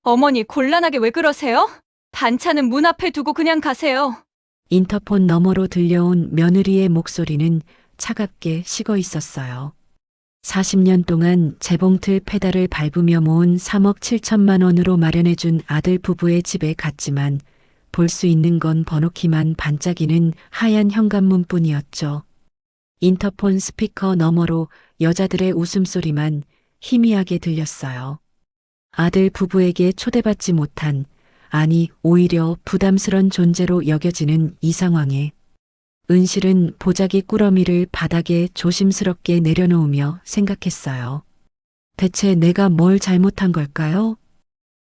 어머니, 곤란하게 왜 그러세요? 반찬은 문 앞에 두고 그냥 가세요. 인터폰 너머로 들려온 며느리의 목소리는 차갑게 식어 있었어요. 40년 동안 재봉틀 페달을 밟으며 모은 3억 7천만 원으로 마련해준 아들 부부의 집에 갔지만 볼 수 있는 건 번호키만 반짝이는 하얀 현관문뿐이었죠. 인터폰 스피커 너머로 여자들의 웃음소리만 희미하게 들렸어요. 아들 부부에게 초대받지 못한, 아니 오히려 부담스런 존재로 여겨지는 이 상황에 은실은 보자기 꾸러미를 바닥에 조심스럽게 내려놓으며 생각했어요. 대체 내가 뭘 잘못한 걸까요?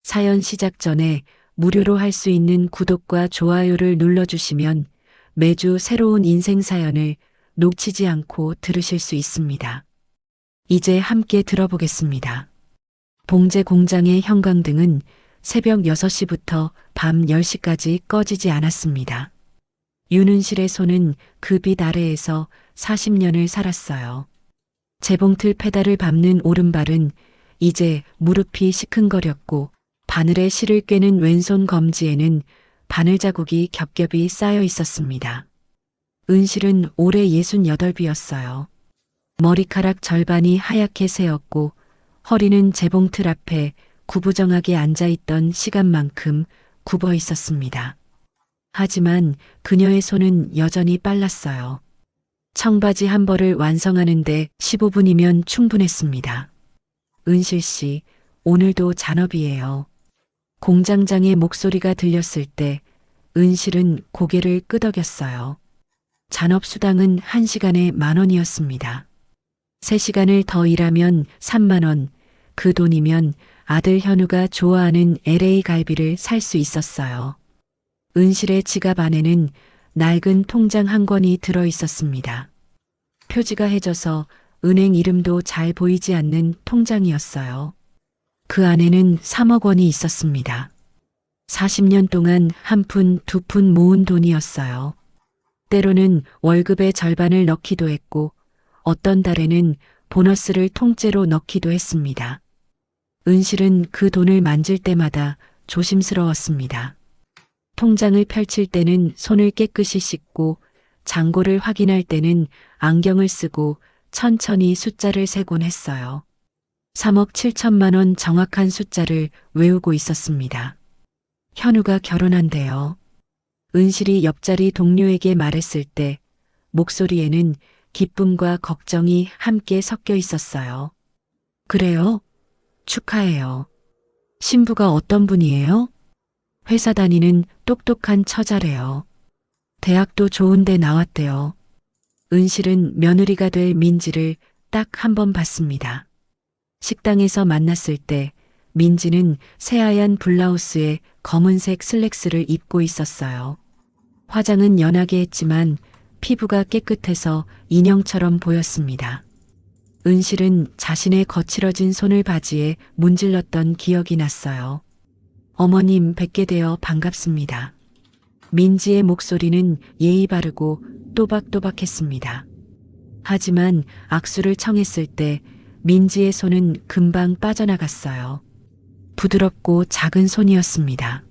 사연 시작 전에 무료로 할 수 있는 구독과 좋아요를 눌러주시면 매주 새로운 인생 사연을 놓치지 않고 들으실 수 있습니다. 이제 함께 들어보겠습니다. 봉제 공장의 형광등은 새벽 6시부터 밤 10시까지 꺼지지 않았습니다. 윤은실의 손은 그 빛 아래에서 40년을 살았어요. 재봉틀 페달을 밟는 오른발은 이제 무릎이 시큰거렸고 바늘에 실을 꿰는 왼손 검지에는 바늘 자국이 겹겹이 쌓여 있었습니다. 은실은 올해 68이었어요. 머리카락 절반이 하얗게 새었고 허리는 재봉틀 앞에 구부정하게 앉아있던 시간만큼 굽어 있었습니다. 하지만 그녀의 손은 여전히 빨랐어요. 청바지 한 벌을 완성하는데 15분이면 충분했습니다. 은실 씨, 오늘도 잔업이에요. 공장장의 목소리가 들렸을 때 은실은 고개를 끄덕였어요. 잔업 수당은 1시간에 10,000원이었습니다. 3시간을 더 일하면 30,000원, 그 돈이면 아들 현우가 좋아하는 LA 갈비를 살 수 있었어요. 은실의 지갑 안에는 낡은 통장 한 권이 들어 있었습니다. 표지가 해져서 은행 이름도 잘 보이지 않는 통장이었어요. 그 안에는 3억 원이 있었습니다. 40년 동안 한 푼, 두 푼 모은 돈이었어요. 때로는 월급의 절반을 넣기도 했고 어떤 달에는 보너스를 통째로 넣기도 했습니다. 은실은 그 돈을 만질 때마다 조심스러웠습니다. 통장을 펼칠 때는 손을 깨끗이 씻고 잔고를 확인할 때는 안경을 쓰고 천천히 숫자를 세곤 했어요. 3억 7천만 원 정확한 숫자를 외우고 있었습니다. 현우가 결혼한대요. 은실이 옆자리 동료에게 말했을 때 목소리에는 기쁨과 걱정이 함께 섞여 있었어요. 그래요? 축하해요. 신부가 어떤 분이에요? 회사 다니는 똑똑한 처자래요. 대학도 좋은데 나왔대요. 은실은 며느리가 될 민지를 딱 한 번 봤습니다. 식당에서 만났을 때 민지는 새하얀 블라우스에 검은색 슬랙스를 입고 있었어요. 화장은 연하게 했지만 피부가 깨끗해서 인형처럼 보였습니다. 은실은 자신의 거칠어진 손을 바지에 문질렀던 기억이 났어요. 어머님 뵙게 되어 반갑습니다. 민지의 목소리는 예의 바르고 또박또박했습니다. 하지만 악수를 청했을 때 민지의 손은 금방 빠져나갔어요. 부드럽고 작은 손이었습니다.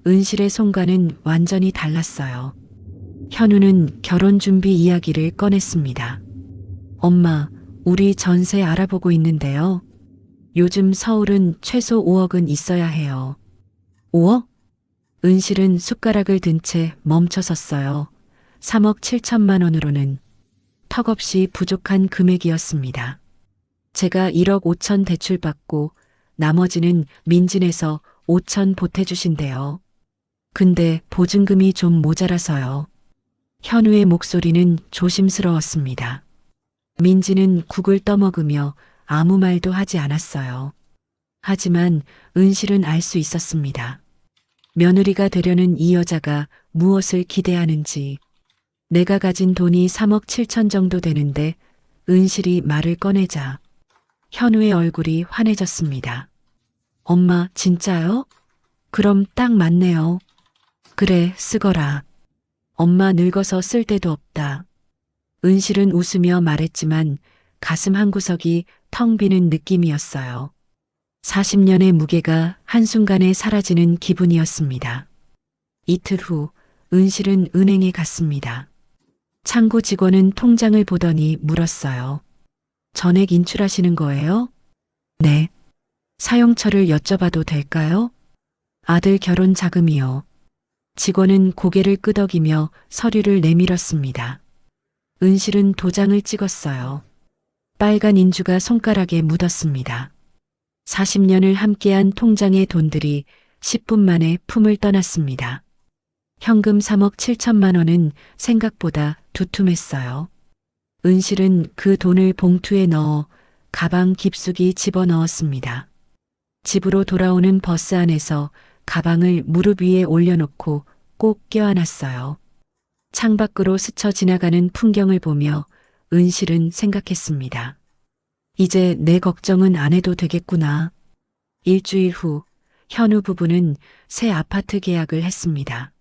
은실의 손과는 완전히 달랐어요. 현우는 결혼 준비 이야기를 꺼냈습니다. 엄마, 우리 전세 알아보고 있는데요. 요즘 서울은 최소 5억은 있어야 해요. 5억? 은실은 숟가락을 든 채 멈춰섰어요. 3억 7천만 원으로는 턱없이 부족한 금액이었습니다. 제가 1억 5천 대출받고 나머지는 민진에서 5천 보태주신대요. 근데 보증금이 좀 모자라서요. 현우의 목소리는 조심스러웠습니다. 민지는 국을 떠먹으며 아무 말도 하지 않았어요. 하지만 은실은 알 수 있었습니다. 며느리가 되려는 이 여자가 무엇을 기대하는지. 내가 가진 돈이 3억 7천 정도 되는데 은실이 말을 꺼내자 현우의 얼굴이 환해졌습니다. 엄마, 진짜요? 그럼 딱 맞네요. 그래, 쓰거라. 엄마 늙어서 쓸 데도 없다. 은실은 웃으며 말했지만 가슴 한구석이 텅 비는 느낌이었어요. 40년의 무게가 한순간에 사라지는 기분이었습니다. 이틀 후 은실은 은행에 갔습니다. 창구 직원은 통장을 보더니 물었어요. 전액 인출하시는 거예요? 네. 사용처를 여쭤봐도 될까요? 아들 결혼 자금이요. 직원은 고개를 끄덕이며 서류를 내밀었습니다. 은실은 도장을 찍었어요. 빨간 인주가 손가락에 묻었습니다. 40년을 함께한 통장의 돈들이 10분 만에 품을 떠났습니다. 현금 3억 7천만 원은 생각보다 두툼했어요. 은실은 그 돈을 봉투에 넣어 가방 깊숙이 집어넣었습니다. 집으로 돌아오는 버스 안에서 가방을 무릎 위에 올려놓고 꼭 껴안았어요. 창밖으로 스쳐 지나가는 풍경을 보며 은실은 생각했습니다. 이제 내 걱정은 안 해도 되겠구나. 일주일 후 현우 부부는 새 아파트 계약을 했습니다.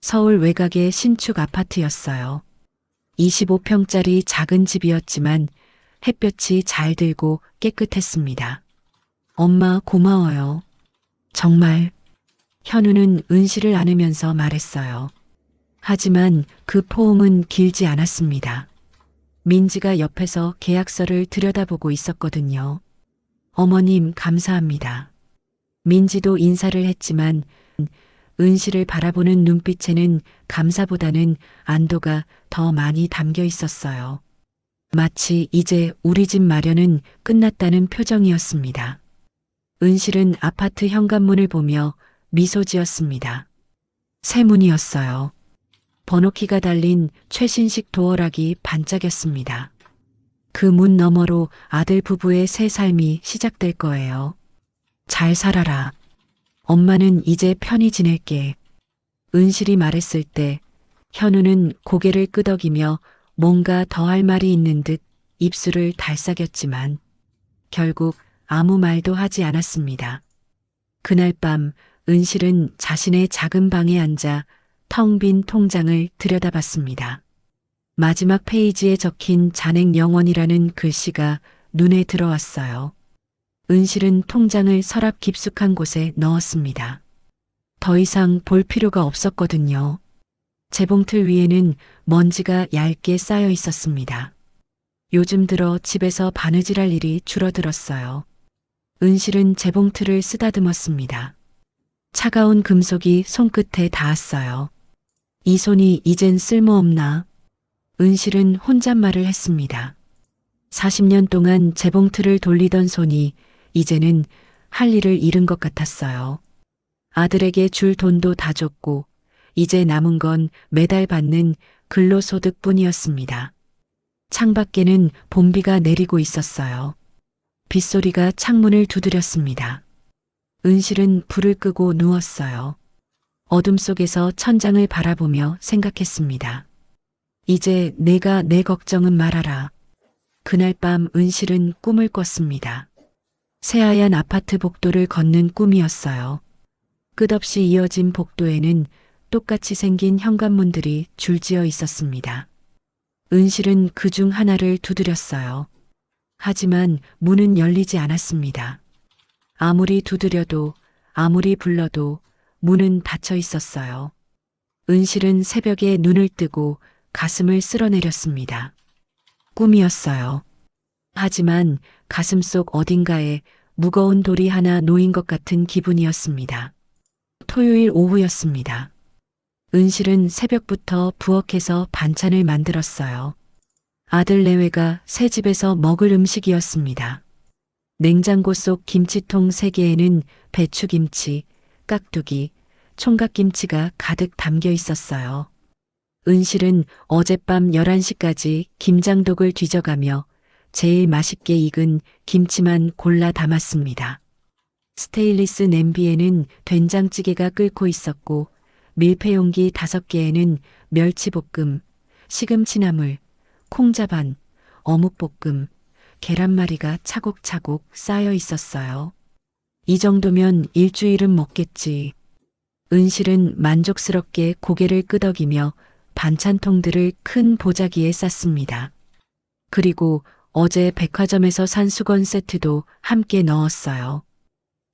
서울 외곽의 신축 아파트였어요. 25평짜리 작은 집이었지만 햇볕이 잘 들고 깨끗했습니다. 엄마 고마워요. 정말. 현우는 은실을 안으면서 말했어요. 하지만 그 포옹은 길지 않았습니다. 민지가 옆에서 계약서를 들여다보고 있었거든요. 어머님 감사합니다. 민지도 인사를 했지만 은실을 바라보는 눈빛에는 감사보다는 안도가 더 많이 담겨 있었어요. 마치 이제 우리 집 마련은 끝났다는 표정이었습니다. 은실은 아파트 현관문을 보며 미소 지었습니다. 새 문이었어요. 번호키가 달린 최신식 도어락이 반짝였습니다. 그 문 너머로 아들 부부의 새 삶이 시작될 거예요. 잘 살아라. 엄마는 이제 편히 지낼게. 은실이 말했을 때 현우는 고개를 끄덕이며 뭔가 더 할 말이 있는 듯 입술을 달싹였지만 결국 아무 말도 하지 않았습니다. 그날 밤 은실은 자신의 작은 방에 앉아 텅 빈 통장을 들여다봤습니다. 마지막 페이지에 적힌 잔액 영원이라는 글씨가 눈에 들어왔어요. 은실은 통장을 서랍 깊숙한 곳에 넣었습니다. 더 이상 볼 필요가 없었거든요. 재봉틀 위에는 먼지가 얇게 쌓여 있었습니다. 요즘 들어 집에서 바느질할 일이 줄어들었어요. 은실은 재봉틀을 쓰다듬었습니다. 차가운 금속이 손끝에 닿았어요. 이 손이 이젠 쓸모없나? 은실은 혼잣말을 했습니다. 40년 동안 재봉틀을 돌리던 손이 이제는 할 일을 잃은 것 같았어요. 아들에게 줄 돈도 다 줬고 이제 남은 건 매달 받는 근로소득뿐이었습니다. 창밖에는 봄비가 내리고 있었어요. 빗소리가 창문을 두드렸습니다. 은실은 불을 끄고 누웠어요. 어둠 속에서 천장을 바라보며 생각했습니다. 이제 내가 내 걱정은 말아라. 그날 밤 은실은 꿈을 꿨습니다. 새하얀 아파트 복도를 걷는 꿈이었어요. 끝없이 이어진 복도에는 똑같이 생긴 현관문들이 줄지어 있었습니다. 은실은 그중 하나를 두드렸어요. 하지만 문은 열리지 않았습니다. 아무리 두드려도 아무리 불러도 문은 닫혀 있었어요. 은실은 새벽에 눈을 뜨고 가슴을 쓸어내렸습니다. 꿈이었어요. 하지만 가슴속 어딘가에 무거운 돌이 하나 놓인 것 같은 기분이었습니다. 토요일 오후였습니다. 은실은 새벽부터 부엌에서 반찬을 만들었어요. 아들 내외가 새 집에서 먹을 음식이었습니다. 냉장고 속 김치통 3개에는 배추김치, 깍두기, 총각김치가 가득 담겨 있었어요. 은실은 어젯밤 11시까지 김장독을 뒤져가며 제일 맛있게 익은 김치만 골라 담았습니다. 스테인리스 냄비에는 된장찌개가 끓고 있었고 밀폐용기 5개에는 멸치볶음, 시금치나물, 콩자반, 어묵볶음, 계란말이가 차곡차곡 쌓여 있었어요. 이 정도면 일주일은 먹겠지. 은실은 만족스럽게 고개를 끄덕이며 반찬통들을 큰 보자기에 쌌습니다. 그리고 어제 백화점에서 산 수건 세트도 함께 넣었어요.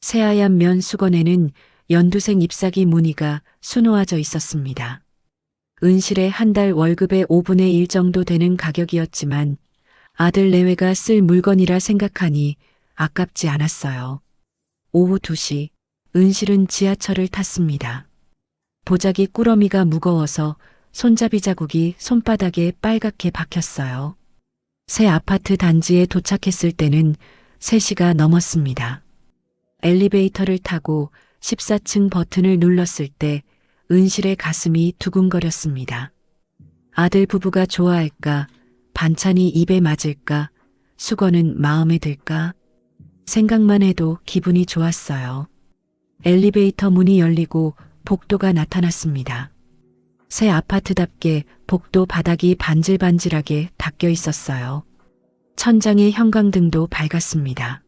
새하얀 면 수건에는 연두색 잎사귀 무늬가 수놓아져 있었습니다. 은실의 한 달 월급의 5분의 1 정도 되는 가격이었지만 아들 내외가 쓸 물건이라 생각하니 아깝지 않았어요. 오후 2시, 은실은 지하철을 탔습니다. 보자기 꾸러미가 무거워서 손잡이 자국이 손바닥에 빨갛게 박혔어요. 새 아파트 단지에 도착했을 때는 3시가 넘었습니다. 엘리베이터를 타고 14층 버튼을 눌렀을 때 은실의 가슴이 두근거렸습니다. 아들 부부가 좋아할까? 반찬이 입에 맞을까? 수건은 마음에 들까? 생각만 해도 기분이 좋았어요. 엘리베이터 문이 열리고 복도가 나타났습니다. 새 아파트답게 복도 바닥이 반질반질하게 닦여 있었어요. 천장의 형광등도 밝았습니다.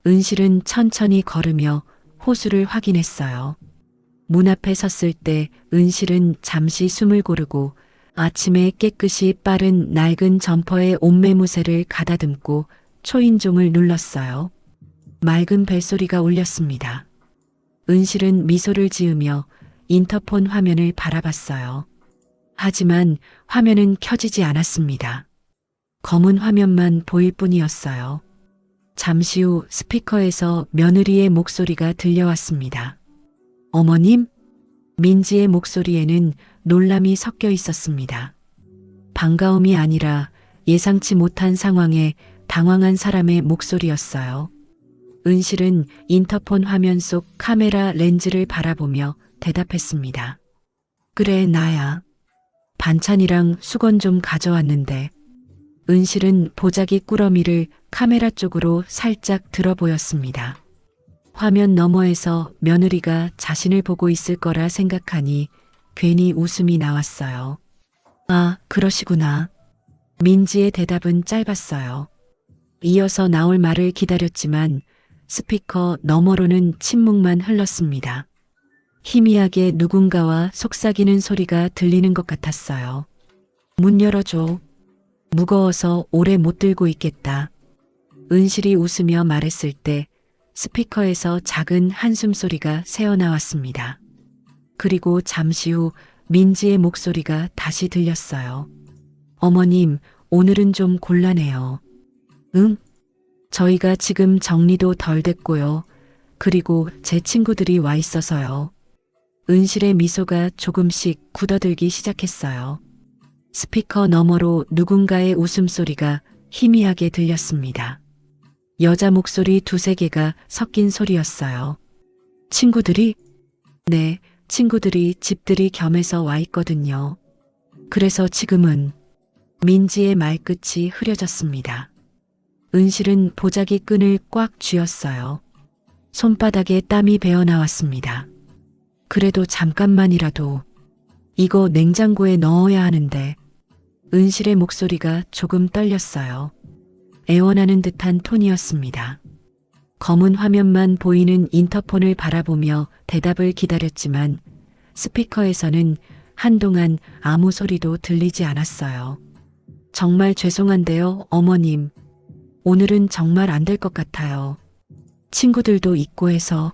은실은 천천히 걸으며 호수를 확인했어요. 문 앞에 섰을 때 은실은 잠시 숨을 고르고 아침에 깨끗이 빠른 낡은 점퍼에 옷매무새를 가다듬고 초인종을 눌렀어요. 맑은 벨소리가 울렸습니다. 은실은 미소를 지으며 인터폰 화면을 바라봤어요. 하지만 화면은 켜지지 않았습니다. 검은 화면만 보일 뿐이었어요. 잠시 후 스피커에서 며느리의 목소리가 들려왔습니다. 어머님? 민지의 목소리에는 놀람이 섞여 있었습니다. 반가움이 아니라 예상치 못한 상황에 당황한 사람의 목소리였어요. 은실은 인터폰 화면 속 카메라 렌즈를 바라보며 대답했습니다. 그래, 나야. 반찬이랑 수건 좀 가져왔는데. 은실은 보자기 꾸러미를 카메라 쪽으로 살짝 들어 보였습니다. 화면 너머에서 며느리가 자신을 보고 있을 거라 생각하니 괜히 웃음이 나왔어요. 아, 그러시구나. 민지의 대답은 짧았어요. 이어서 나올 말을 기다렸지만 스피커 너머로는 침묵만 흘렀습니다. 희미하게 누군가와 속삭이는 소리가 들리는 것 같았어요. 문 열어줘. 무거워서 오래 못 들고 있겠다. 은실이 웃으며 말했을 때 스피커에서 작은 한숨 소리가 새어나왔습니다. 그리고 잠시 후 민지의 목소리가 다시 들렸어요. 어머님, 오늘은 좀 곤란해요. 응? 저희가 지금 정리도 덜 됐고요. 그리고 제 친구들이 와 있어서요. 은실의 미소가 조금씩 굳어들기 시작했어요. 스피커 너머로 누군가의 웃음소리가 희미하게 들렸습니다. 여자 목소리 2-3개가 섞인 소리였어요. 친구들이? 네, 친구들이 집들이 겸해서 와 있거든요. 그래서 지금은 민지의 말끝이 흐려졌습니다. 은실은 보자기 끈을 꽉 쥐었어요. 손바닥에 땀이 배어 나왔습니다. 그래도 잠깐만이라도 이거 냉장고에 넣어야 하는데. 은실의 목소리가 조금 떨렸어요. 애원하는 듯한 톤이었습니다. 검은 화면만 보이는 인터폰을 바라보며 대답을 기다렸지만 스피커에서는 한동안 아무 소리도 들리지 않았어요. 정말 죄송한데요, 어머님. 오늘은 정말 안 될 것 같아요. 친구들도 있고 해서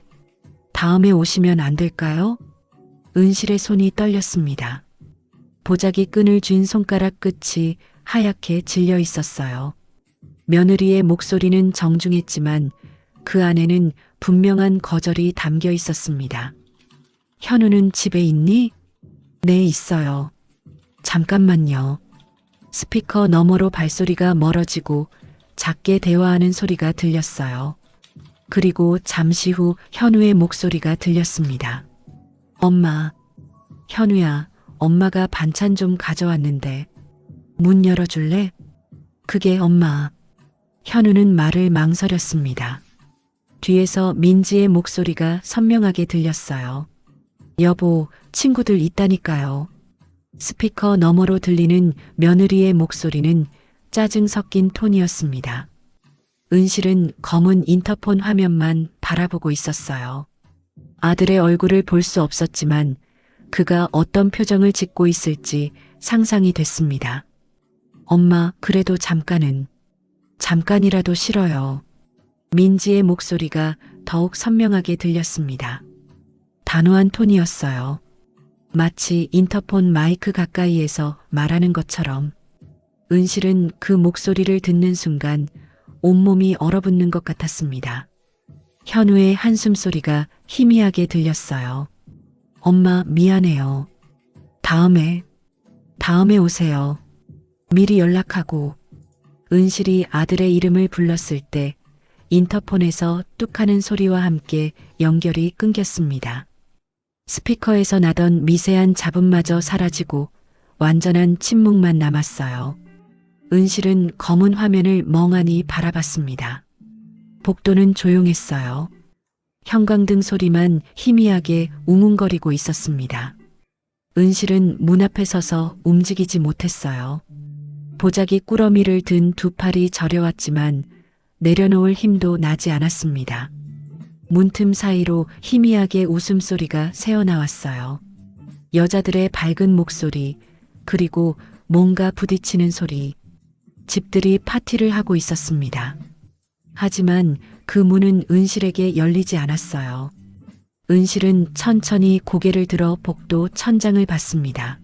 다음에 오시면 안 될까요? 은실의 손이 떨렸습니다. 보자기 끈을 쥔 손가락 끝이 하얗게 질려 있었어요. 며느리의 목소리는 정중했지만 그 안에는 분명한 거절이 담겨 있었습니다. 현우는 집에 있니? 네, 있어요. 잠깐만요. 스피커 너머로 발소리가 멀어지고 작게 대화하는 소리가 들렸어요. 그리고 잠시 후 현우의 목소리가 들렸습니다. 엄마, 현우야, 엄마가 반찬 좀 가져왔는데 문 열어줄래? 그게 엄마. 현우는 말을 망설였습니다. 뒤에서 민지의 목소리가 선명하게 들렸어요. 여보, 친구들 있다니까요. 스피커 너머로 들리는 며느리의 목소리는 짜증 섞인 톤이었습니다. 은실은 검은 인터폰 화면만 바라보고 있었어요. 아들의 얼굴을 볼 수 없었지만 그가 어떤 표정을 짓고 있을지 상상이 됐습니다. 엄마, 그래도 잠깐이라도 싫어요. 민지의 목소리가 더욱 선명하게 들렸습니다. 단호한 톤이었어요. 마치 인터폰 마이크 가까이에서 말하는 것처럼. 은실은 그 목소리를 듣는 순간 온몸이 얼어붙는 것 같았습니다. 현우의 한숨소리가 희미하게 들렸어요. 엄마, 미안해요. 다음에 오세요. 미리 연락하고. 은실이 아들의 이름을 불렀을 때 인터폰에서 뚝 하는 소리와 함께 연결이 끊겼습니다. 스피커에서 나던 미세한 잡음마저 사라지고 완전한 침묵만 남았어요. 은실은 검은 화면을 멍하니 바라봤습니다. 복도는 조용했어요. 형광등 소리만 희미하게 웅웅거리고 있었습니다. 은실은 문 앞에 서서 움직이지 못했어요. 보자기 꾸러미를 든 두 팔이 저려왔지만 내려놓을 힘도 나지 않았습니다. 문틈 사이로 희미하게 웃음소리가 새어나왔어요. 여자들의 밝은 목소리, 그리고 뭔가 부딪히는 소리. 집들이 파티를 하고 있었습니다. 하지만 그 문은 은실에게 열리지 않았어요. 은실은 천천히 고개를 들어 복도 천장을 봤습니다.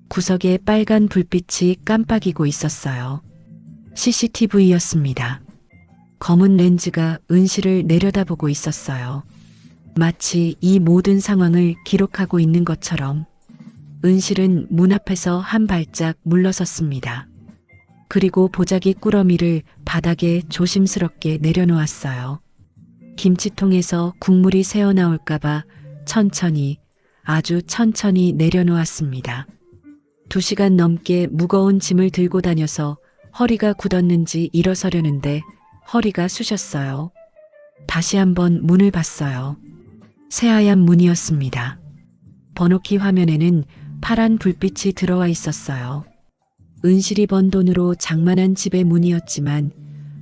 구석에 빨간 불빛이 깜빡이고 있었어요. CCTV였습니다. 검은 렌즈가 은실을 내려다보고 있었어요. 마치 이 모든 상황을 기록하고 있는 것처럼. 은실은 문 앞에서 한 발짝 물러섰습니다. 그리고 보자기 꾸러미를 바닥에 조심스럽게 내려놓았어요. 김치통에서 국물이 새어나올까봐 천천히, 아주 천천히 내려놓았습니다. 2시간 넘게 무거운 짐을 들고 다녀서 허리가 굳었는지 일어서려는데 허리가 쑤셨어요. 다시 한번 문을 봤어요. 새하얀 문이었습니다. 번호키 화면에는 파란 불빛이 들어와 있었어요. 은실이 번 돈으로 장만한 집의 문이었지만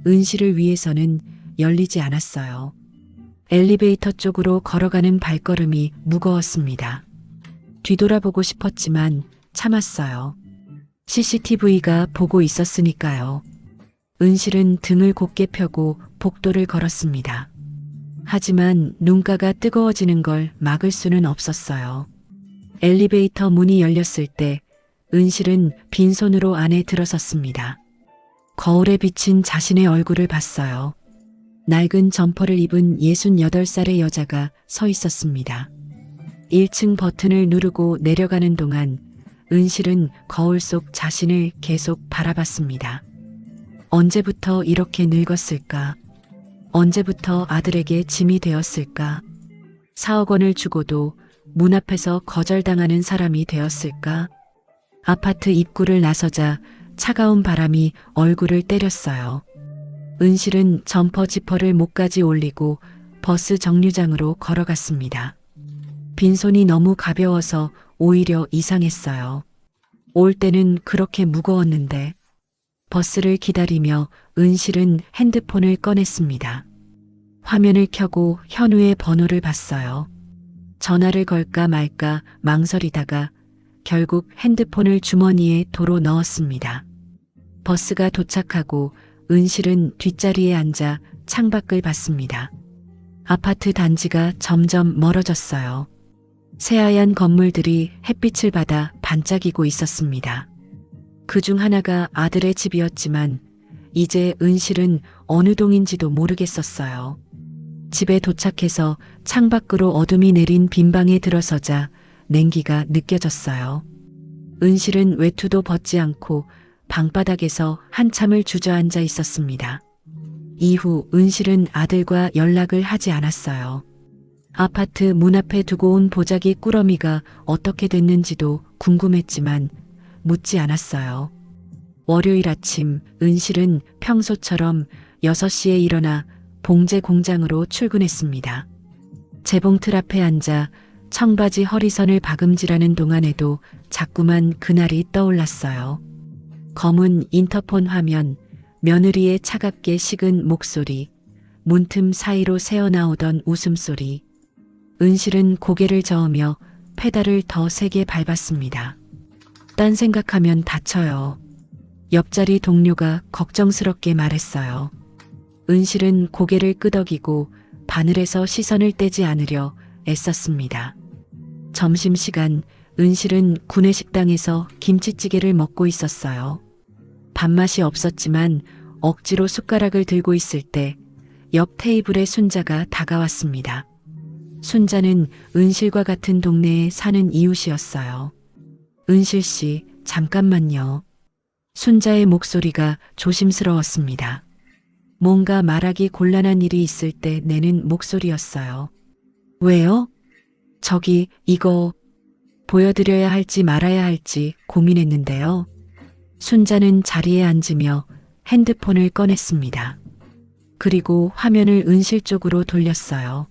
은실을 위해서는 열리지 않았어요. 엘리베이터 쪽으로 걸어가는 발걸음이 무거웠습니다. 뒤돌아보고 싶었지만 참았어요. CCTV가 보고 있었으니까요. 은실은 등을 곧게 펴고 복도를 걸었습니다. 하지만 눈가가 뜨거워지는 걸 막을 수는 없었어요. 엘리베이터 문이 열렸을 때 은실은 빈손으로 안에 들어섰습니다. 거울에 비친 자신의 얼굴을 봤어요. 낡은 점퍼를 입은 68살의 여자가 서 있었습니다. 1층 버튼을 누르고 내려가는 동안 은실은 거울 속 자신을 계속 바라봤습니다. 언제부터 이렇게 늙었을까? 언제부터 아들에게 짐이 되었을까? 4억 원을 주고도 문 앞에서 거절당하는 사람이 되었을까? 아파트 입구를 나서자 차가운 바람이 얼굴을 때렸어요. 은실은 점퍼 지퍼를 목까지 올리고 버스 정류장으로 걸어갔습니다. 빈손이 너무 가벼워서 오히려 이상했어요. 올 때는 그렇게 무거웠는데. 버스를 기다리며 은실은 핸드폰을 꺼냈습니다. 화면을 켜고 현우의 번호를 봤어요. 전화를 걸까 말까 망설이다가 결국 핸드폰을 주머니에 도로 넣었습니다. 버스가 도착하고 은실은 뒷자리에 앉아 창밖을 봤습니다. 아파트 단지가 점점 멀어졌어요. 새하얀 건물들이 햇빛을 받아 반짝이고 있었습니다. 그중 하나가 아들의 집이었지만 이제 은실은 어느 동인지도 모르겠었어요. 집에 도착해서 창밖으로 어둠이 내린 빈방에 들어서자 냉기가 느껴졌어요. 은실은 외투도 벗지 않고 방바닥에서 한참을 주저앉아 있었습니다. 이후 은실은 아들과 연락을 하지 않았어요. 아파트 문 앞에 두고 온 보자기 꾸러미가 어떻게 됐는지도 궁금했지만 묻지 않았어요. 월요일 아침 은실은 평소처럼 6시에 일어나 봉제 공장으로 출근했습니다. 재봉틀 앞에 앉아 청바지 허리선을 박음질하는 동안에도 자꾸만 그날이 떠올랐어요. 검은 인터폰 화면, 며느리의 차갑게 식은 목소리, 문틈 사이로 새어나오던 웃음소리. 은실은 고개를 저으며 페달을 더 세게 밟았습니다. 딴 생각하면 다쳐요. 옆자리 동료가 걱정스럽게 말했어요. 은실은 고개를 끄덕이고 바늘에서 시선을 떼지 않으려 애썼습니다. 점심시간 은실은 구내식당에서 김치찌개를 먹고 있었어요. 밥맛이 없었지만 억지로 숟가락을 들고 있을 때 옆 테이블에 순자가 다가왔습니다. 순자는 은실과 같은 동네에 사는 이웃이었어요. 은실 씨, 잠깐만요. 순자의 목소리가 조심스러웠습니다. 뭔가 말하기 곤란한 일이 있을 때 내는 목소리였어요. 왜요? 저기 이거 보여드려야 할지 말아야 할지 고민했는데요. 순자는 자리에 앉으며 핸드폰을 꺼냈습니다. 그리고 화면을 은실 쪽으로 돌렸어요.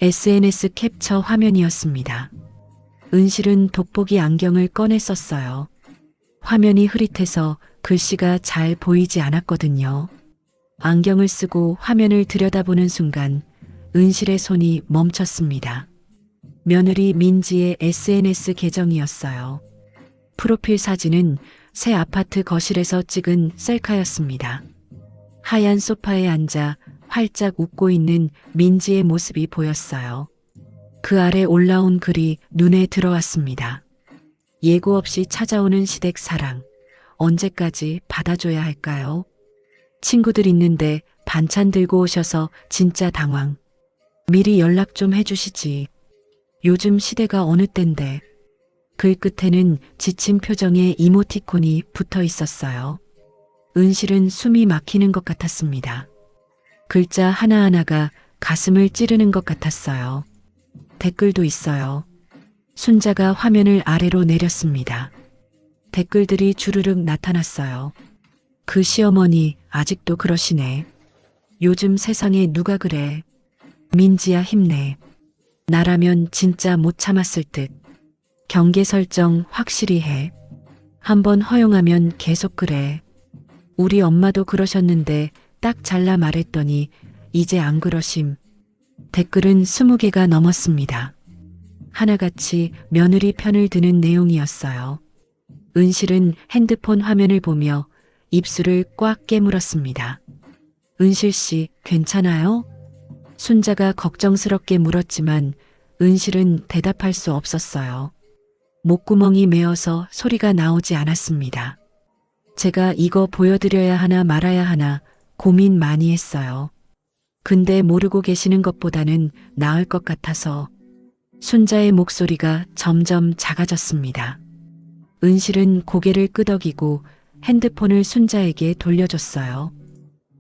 SNS 캡처 화면이었습니다. 은실은 돋보기 안경을 꺼내 썼어요. 화면이 흐릿해서 글씨가 잘 보이지 않았거든요. 안경을 쓰고 화면을 들여다보는 순간 은실의 손이 멈췄습니다. 며느리 민지의 SNS 계정이었어요. 프로필 사진은 새 아파트 거실에서 찍은 셀카였습니다. 하얀 소파에 앉아 활짝 웃고 있는 민지의 모습이 보였어요. 그 아래 올라온 글이 눈에 들어왔습니다. 예고 없이 찾아오는 시댁 사랑. 언제까지 받아줘야 할까요? 친구들 있는데 반찬 들고 오셔서 진짜 당황. 미리 연락 좀 해주시지. 요즘 시대가 어느 땐데. 글 끝에는 지친 표정의 이모티콘이 붙어 있었어요. 은실은 숨이 막히는 것 같았습니다. 글자 하나하나가 가슴을 찌르는 것 같았어요. 댓글도 있어요. 순자가 화면을 아래로 내렸습니다. 댓글들이 주르륵 나타났어요. 그 시어머니 아직도 그러시네. 요즘 세상에 누가 그래. 민지야 힘내. 나라면 진짜 못 참았을 듯. 경계 설정 확실히 해. 한번 허용하면 계속 그래. 우리 엄마도 그러셨는데 딱 잘라 말했더니 이제 안 그러심. 댓글은 20개가 넘었습니다. 하나같이 며느리 편을 드는 내용이었어요. 은실은 핸드폰 화면을 보며 입술을 꽉 깨물었습니다. 은실 씨, 괜찮아요? 순자가 걱정스럽게 물었지만 은실은 대답할 수 없었어요. 목구멍이 메어서 소리가 나오지 않았습니다. 제가 이거 보여드려야 하나 말아야 하나 고민 많이 했어요. 근데 모르고 계시는 것보다는 나을 것 같아서. 순자의 목소리가 점점 작아졌습니다. 은실은 고개를 끄덕이고 핸드폰을 순자에게 돌려줬어요.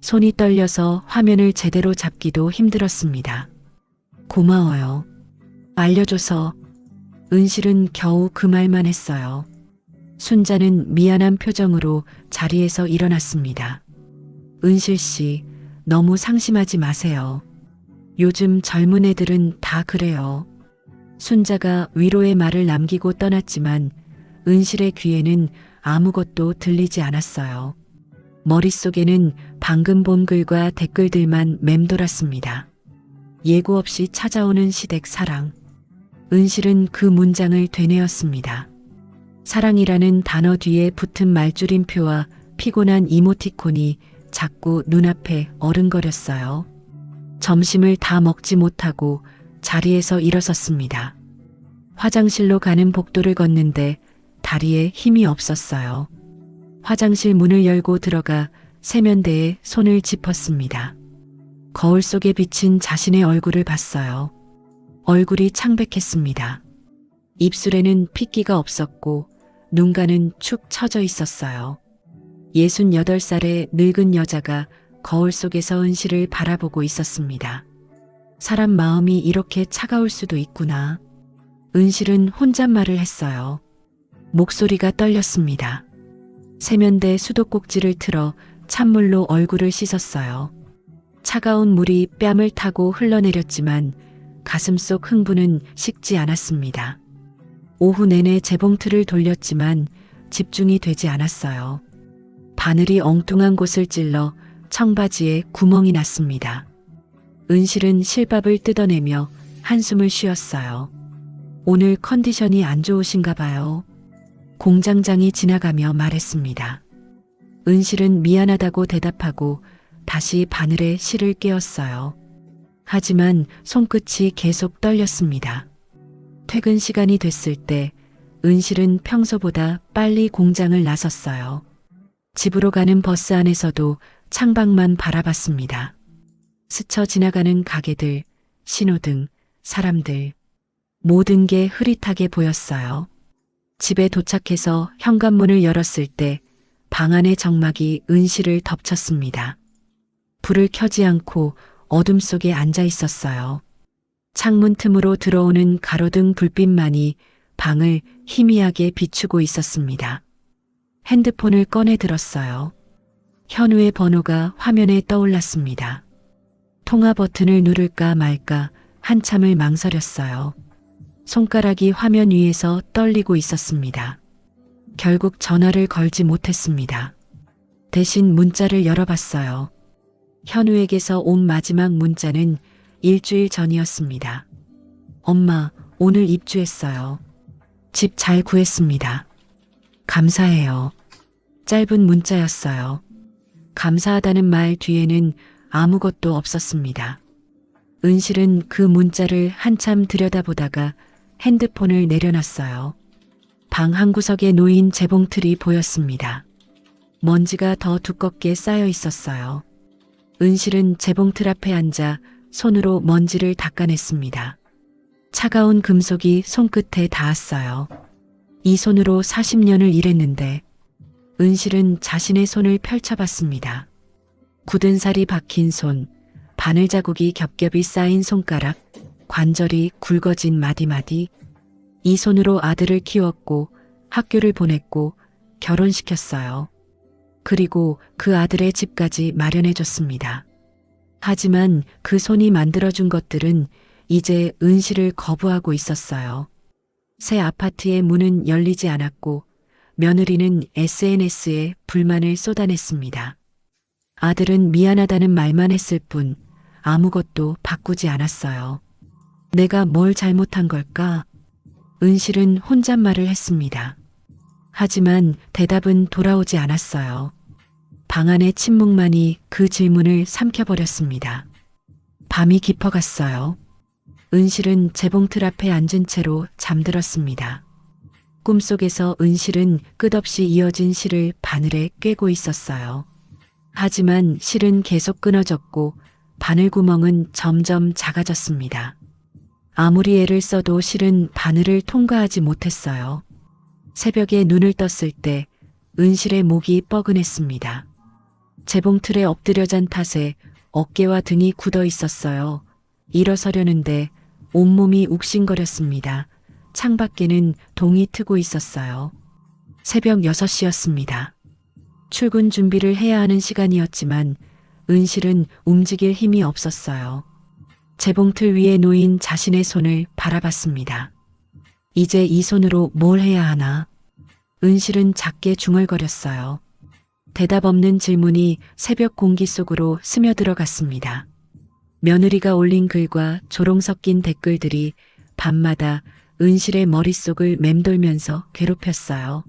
손이 떨려서 화면을 제대로 잡기도 힘들었습니다. 고마워요. 알려줘서. 은실은 겨우 그 말만 했어요. 순자는 미안한 표정으로 자리에서 일어났습니다. 은실 씨, 너무 상심하지 마세요. 요즘 젊은 애들은 다 그래요. 순자가 위로의 말을 남기고 떠났지만 은실의 귀에는 아무것도 들리지 않았어요. 머릿속에는 방금 본 글과 댓글들만 맴돌았습니다. 예고 없이 찾아오는 시댁 사랑. 은실은 그 문장을 되뇌었습니다. 사랑이라는 단어 뒤에 붙은 말줄임표와 피곤한 이모티콘이 자꾸 눈앞에 어른거렸어요. 점심을 다 먹지 못하고 자리에서 일어섰습니다. 화장실로 가는 복도를 걷는데 다리에 힘이 없었어요. 화장실 문을 열고 들어가 세면대에 손을 짚었습니다. 거울 속에 비친 자신의 얼굴을 봤어요. 얼굴이 창백했습니다. 입술에는 핏기가 없었고 눈가는 축 처져 있었어요. 68살의 늙은 여자가 거울 속에서 은실을 바라보고 있었습니다. 사람 마음이 이렇게 차가울 수도 있구나. 은실은 혼잣말을 했어요. 목소리가 떨렸습니다. 세면대 수도꼭지를 틀어 찬물로 얼굴을 씻었어요. 차가운 물이 뺨을 타고 흘러내렸지만 가슴속 흥분은 식지 않았습니다. 오후 내내 재봉틀을 돌렸지만 집중이 되지 않았어요. 바늘이 엉뚱한 곳을 찔러 청바지에 구멍이 났습니다. 은실은 실밥을 뜯어내며 한숨을 쉬었어요. 오늘 컨디션이 안 좋으신가 봐요. 공장장이 지나가며 말했습니다. 은실은 미안하다고 대답하고 다시 바늘에 실을 깨었어요. 하지만 손끝이 계속 떨렸습니다. 퇴근 시간이 됐을 때 은실은 평소보다 빨리 공장을 나섰어요. 집으로 가는 버스 안에서도 창밖만 바라봤습니다. 스쳐 지나가는 가게들, 신호등, 사람들, 모든 게 흐릿하게 보였어요. 집에 도착해서 현관문을 열었을 때 방 안의 정막이 은실을 덮쳤습니다. 불을 켜지 않고 어둠 속에 앉아 있었어요. 창문 틈으로 들어오는 가로등 불빛만이 방을 희미하게 비추고 있었습니다. 핸드폰을 꺼내 들었어요. 현우의 번호가 화면에 떠올랐습니다. 통화 버튼을 누를까 말까 한참을 망설였어요. 손가락이 화면 위에서 떨리고 있었습니다. 결국 전화를 걸지 못했습니다. 대신 문자를 열어봤어요. 현우에게서 온 마지막 문자는 일주일 전이었습니다. 엄마, 오늘 입주했어요. 집 잘 구했습니다. 감사해요. 짧은 문자였어요. 감사하다는 말 뒤에는 아무것도 없었습니다. 은실은 그 문자를 한참 들여다보다가 핸드폰을 내려놨어요. 방 한구석에 놓인 재봉틀이 보였습니다. 먼지가 더 두껍게 쌓여 있었어요. 은실은 재봉틀 앞에 앉아 손으로 먼지를 닦아냈습니다. 차가운 금속이 손끝에 닿았어요. 이 손으로 40년을 일했는데 은실은 자신의 손을 펼쳐봤습니다. 굳은 살이 박힌 손, 바늘 자국이 겹겹이 쌓인 손가락, 관절이 굵어진 마디마디. 이 손으로 아들을 키웠고 학교를 보냈고 결혼시켰어요. 그리고 그 아들의 집까지 마련해줬습니다. 하지만 그 손이 만들어준 것들은 이제 은실을 거부하고 있었어요. 새 아파트의 문은 열리지 않았고 며느리는 SNS에 불만을 쏟아냈습니다. 아들은 미안하다는 말만 했을 뿐 아무것도 바꾸지 않았어요. 내가 뭘 잘못한 걸까? 은실은 혼잣말을 했습니다. 하지만 대답은 돌아오지 않았어요. 방 안의 침묵만이 그 질문을 삼켜버렸습니다. 밤이 깊어갔어요. 은실은 재봉틀 앞에 앉은 채로 잠들었습니다. 꿈속에서 은실은 끝없이 이어진 실을 바늘에 꿰고 있었어요. 하지만 실은 계속 끊어졌고 바늘구멍은 점점 작아졌습니다. 아무리 애를 써도 실은 바늘을 통과하지 못했어요. 새벽에 눈을 떴을 때 은실의 목이 뻐근했습니다. 재봉틀에 엎드려 잔 탓에 어깨와 등이 굳어 있었어요. 일어서려는데 온몸이 욱신거렸습니다. 창밖에는 동이 트고 있었어요. 새벽 6시였습니다. 출근 준비를 해야 하는 시간이었지만 은실은 움직일 힘이 없었어요. 재봉틀 위에 놓인 자신의 손을 바라봤습니다. 이제 이 손으로 뭘 해야 하나? 은실은 작게 중얼거렸어요. 대답 없는 질문이 새벽 공기 속으로 스며들어갔습니다. 며느리가 올린 글과 조롱 섞인 댓글들이 밤마다 은실의 머릿속을 맴돌면서 괴롭혔어요.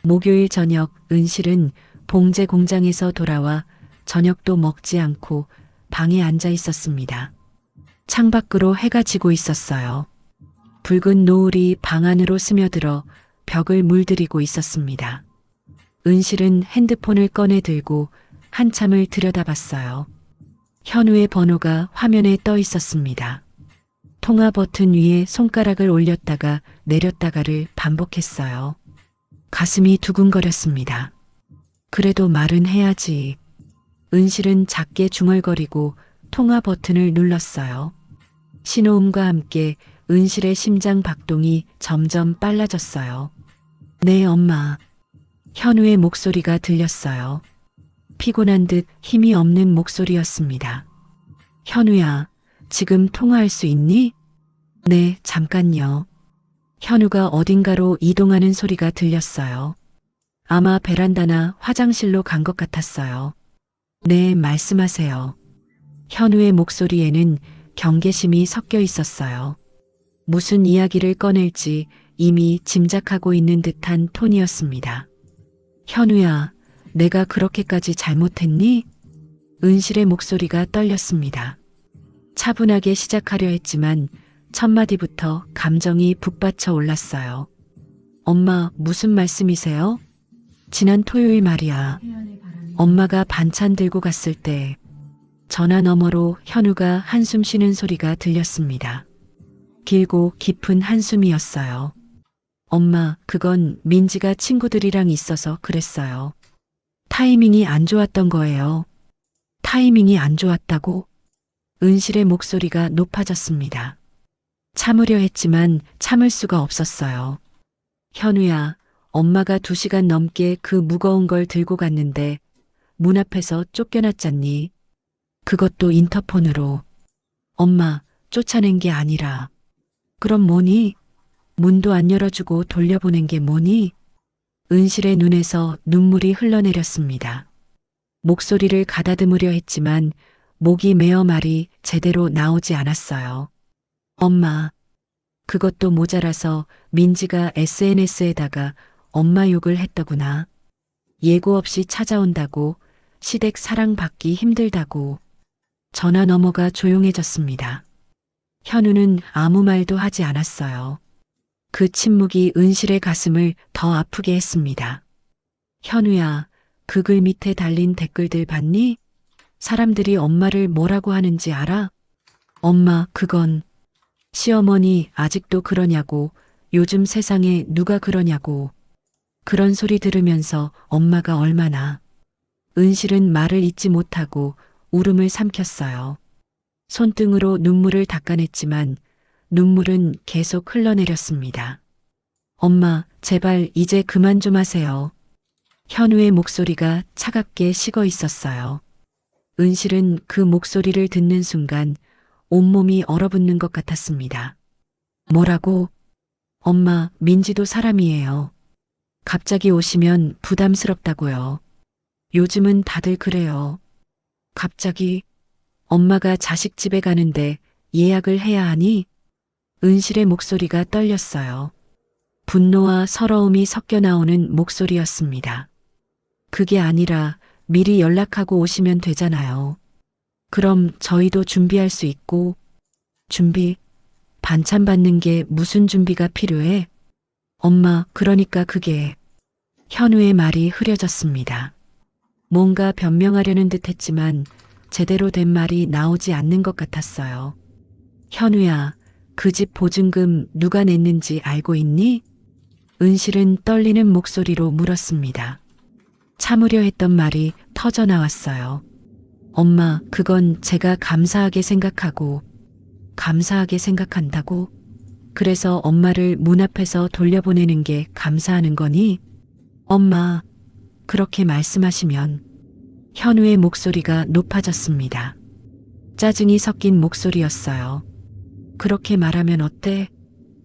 목요일 저녁 은실은 봉제 공장에서 돌아와 저녁도 먹지 않고 방에 앉아 있었습니다. 창밖으로 해가 지고 있었어요. 붉은 노을이 방 안으로 스며들어 벽을 물들이고 있었습니다. 은실은 핸드폰을 꺼내 들고 한참을 들여다봤어요. 현우의 번호가 화면에 떠 있었습니다. 통화 버튼 위에 손가락을 올렸다가 내렸다가를 반복했어요. 가슴이 두근거렸습니다. 그래도 말은 해야지. 은실은 작게 중얼거리고 통화 버튼을 눌렀어요. 신호음과 함께 은실의 심장 박동이 점점 빨라졌어요. 네, 엄마. 현우의 목소리가 들렸어요. 피곤한 듯 힘이 없는 목소리였습니다. 현우야, 지금 통화할 수 있니? 네, 잠깐요. 현우가 어딘가로 이동하는 소리가 들렸어요. 아마 베란다나 화장실로 간 것 같았어요. 네, 말씀하세요. 현우의 목소리에는 경계심이 섞여 있었어요. 무슨 이야기를 꺼낼지 이미 짐작하고 있는 듯한 톤이었습니다. 현우야, 내가 그렇게까지 잘못했니? 은실의 목소리가 떨렸습니다. 차분하게 시작하려 했지만 첫 마디부터 감정이 북받쳐 올랐어요. 엄마, 무슨 말씀이세요? 지난 토요일 말이야. 엄마가 반찬 들고 갔을 때 전화 너머로 현우가 한숨 쉬는 소리가 들렸습니다. 길고 깊은 한숨이었어요. 엄마, 그건 민지가 친구들이랑 있어서 그랬어요. 타이밍이 안 좋았던 거예요. 타이밍이 안 좋았다고? 은실의 목소리가 높아졌습니다. 참으려 했지만 참을 수가 없었어요. 현우야, 엄마가 2시간 넘게 그 무거운 걸 들고 갔는데 문 앞에서 쫓겨났잖니. 그것도 인터폰으로. 엄마, 쫓아낸 게 아니라. 그럼 뭐니? 문도 안 열어주고 돌려보낸 게 뭐니? 은실의 눈에서 눈물이 흘러내렸습니다. 목소리를 가다듬으려 했지만 목이 메어 말이 제대로 나오지 않았어요. 엄마, 그것도 모자라서 민지가 SNS에다가 엄마 욕을 했더구나. 예고 없이 찾아온다고, 시댁 사랑받기 힘들다고. 전화 너머가 조용해졌습니다. 현우는 아무 말도 하지 않았어요. 그 침묵이 은실의 가슴을 더 아프게 했습니다. 현우야, 그 글 밑에 달린 댓글들 봤니? 사람들이 엄마를 뭐라고 하는지 알아? 엄마, 그건 시어머니 아직도 그러냐고, 요즘 세상에 누가 그러냐고. 그런 소리 들으면서 엄마가 얼마나. 은실은 말을 잇지 못하고 울음을 삼켰어요. 손등으로 눈물을 닦아냈지만 눈물은 계속 흘러내렸습니다. 엄마, 제발 이제 그만 좀 하세요. 현우의 목소리가 차갑게 식어 있었어요. 은실은 그 목소리를 듣는 순간 온몸이 얼어붙는 것 같았습니다. 뭐라고? 엄마, 민지도 사람이에요. 갑자기 오시면 부담스럽다고요. 요즘은 다들 그래요. 갑자기 엄마가 자식 집에 가는데 예약을 해야 하니? 은실의 목소리가 떨렸어요. 분노와 서러움이 섞여 나오는 목소리였습니다. 그게 아니라 미리 연락하고 오시면 되잖아요. 그럼 저희도 준비할 수 있고. 준비? 반찬 받는 게 무슨 준비가 필요해? 엄마, 그러니까 그게. 현우의 말이 흐려졌습니다. 뭔가 변명하려는 듯 했지만 제대로 된 말이 나오지 않는 것 같았어요. 현우야, 그 집 보증금 누가 냈는지 알고 있니? 은실은 떨리는 목소리로 물었습니다. 참으려 했던 말이 터져 나왔어요. 엄마, 그건 제가 감사하게 생각하고. 감사하게 생각한다고? 그래서 엄마를 문 앞에서 돌려보내는 게 감사하는 거니? 엄마, 그렇게 말씀하시면. 현우의 목소리가 높아졌습니다. 짜증이 섞인 목소리였어요. 그렇게 말하면 어때?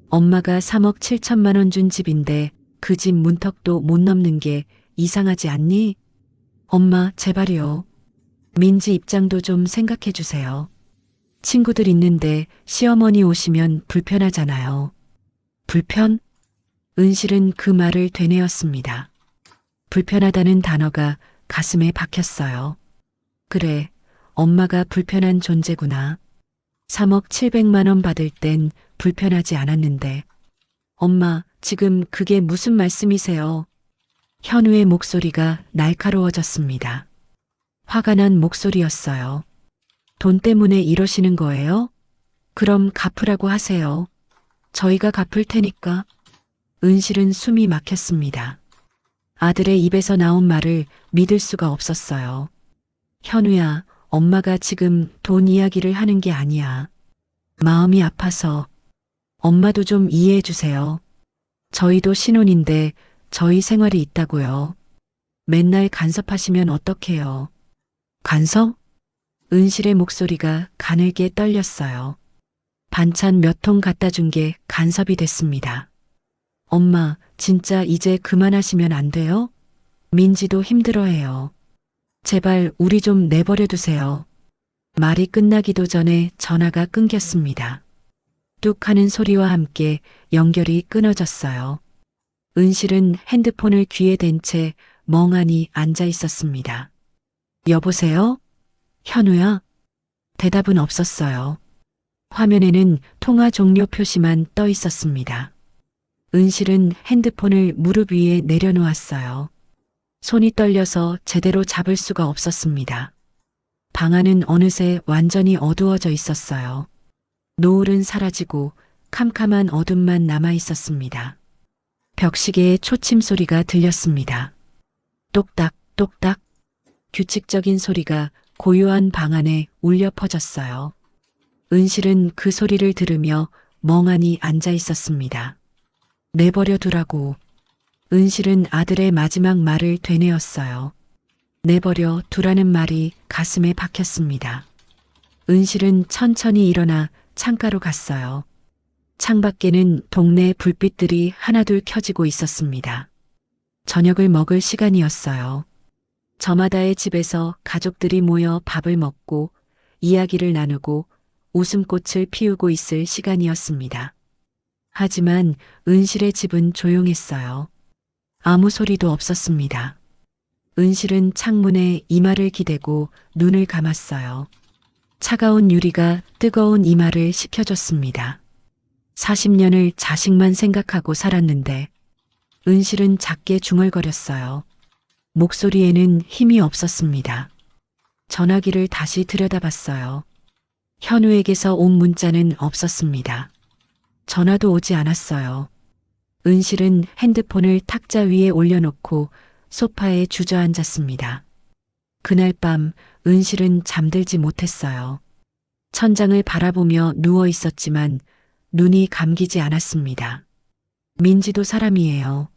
엄마가 3억 7천만 원 준 집인데 그 집 문턱도 못 넘는 게 이상하지 않니? 엄마, 제발요. 민지 입장도 좀 생각해 주세요. 친구들 있는데 시어머니 오시면 불편하잖아요. 불편? 은실은 그 말을 되뇌었습니다. 불편하다는 단어가 가슴에 박혔어요. 그래, 엄마가 불편한 존재구나. 3억 7백만 원 받을 땐 불편하지 않았는데. 엄마, 지금 그게 무슨 말씀이세요? 현우의 목소리가 날카로워졌습니다. 화가 난 목소리였어요. 돈 때문에 이러시는 거예요? 그럼 갚으라고 하세요. 저희가 갚을 테니까. 은실은 숨이 막혔습니다. 아들의 입에서 나온 말을 믿을 수가 없었어요. 현우야, 엄마가 지금 돈 이야기를 하는 게 아니야. 마음이 아파서. 엄마도 좀 이해해 주세요. 저희도 신혼인데 저희 생활이 있다고요. 맨날 간섭하시면 어떡해요. 간섭? 은실의 목소리가 가늘게 떨렸어요. 반찬 몇 통 갖다 준 게 간섭이 됐습니다. 엄마, 진짜 이제 그만하시면 안 돼요? 민지도 힘들어해요. 제발 우리 좀 내버려 두세요. 말이 끝나기도 전에 전화가 끊겼습니다. 뚝 하는 소리와 함께 연결이 끊어졌어요. 은실은 핸드폰을 귀에 댄 채 멍하니 앉아 있었습니다. 여보세요? 현우야? 대답은 없었어요. 화면에는 통화 종료 표시만 떠 있었습니다. 은실은 핸드폰을 무릎 위에 내려놓았어요. 손이 떨려서 제대로 잡을 수가 없었습니다. 방 안은 어느새 완전히 어두워져 있었어요. 노을은 사라지고 캄캄한 어둠만 남아 있었습니다. 벽시계의 초침 소리가 들렸습니다. 똑딱, 똑딱. 규칙적인 소리가 고요한 방 안에 울려 퍼졌어요. 은실은 그 소리를 들으며 멍하니 앉아 있었습니다. 내버려 두라고. 은실은 아들의 마지막 말을 되뇌었어요. 내버려 두라는 말이 가슴에 박혔습니다. 은실은 천천히 일어나 창가로 갔어요. 창밖에는 동네 불빛들이 하나둘 켜지고 있었습니다. 저녁을 먹을 시간이었어요. 저마다의 집에서 가족들이 모여 밥을 먹고 이야기를 나누고 웃음꽃을 피우고 있을 시간이었습니다. 하지만 은실의 집은 조용했어요. 아무 소리도 없었습니다. 은실은 창문에 이마를 기대고 눈을 감았어요. 차가운 유리가 뜨거운 이마를 식혀줬습니다. 40년을 자식만 생각하고 살았는데 은실은 작게 중얼거렸어요. 목소리에는 힘이 없었습니다. 전화기를 다시 들여다봤어요. 현우에게서 온 문자는 없었습니다. 전화도 오지 않았어요. 은실은 핸드폰을 탁자 위에 올려놓고 소파에 주저앉았습니다. 그날 밤 은실은 잠들지 못했어요. 천장을 바라보며 누워 있었지만 눈이 감기지 않았습니다. 민지도 사람이에요.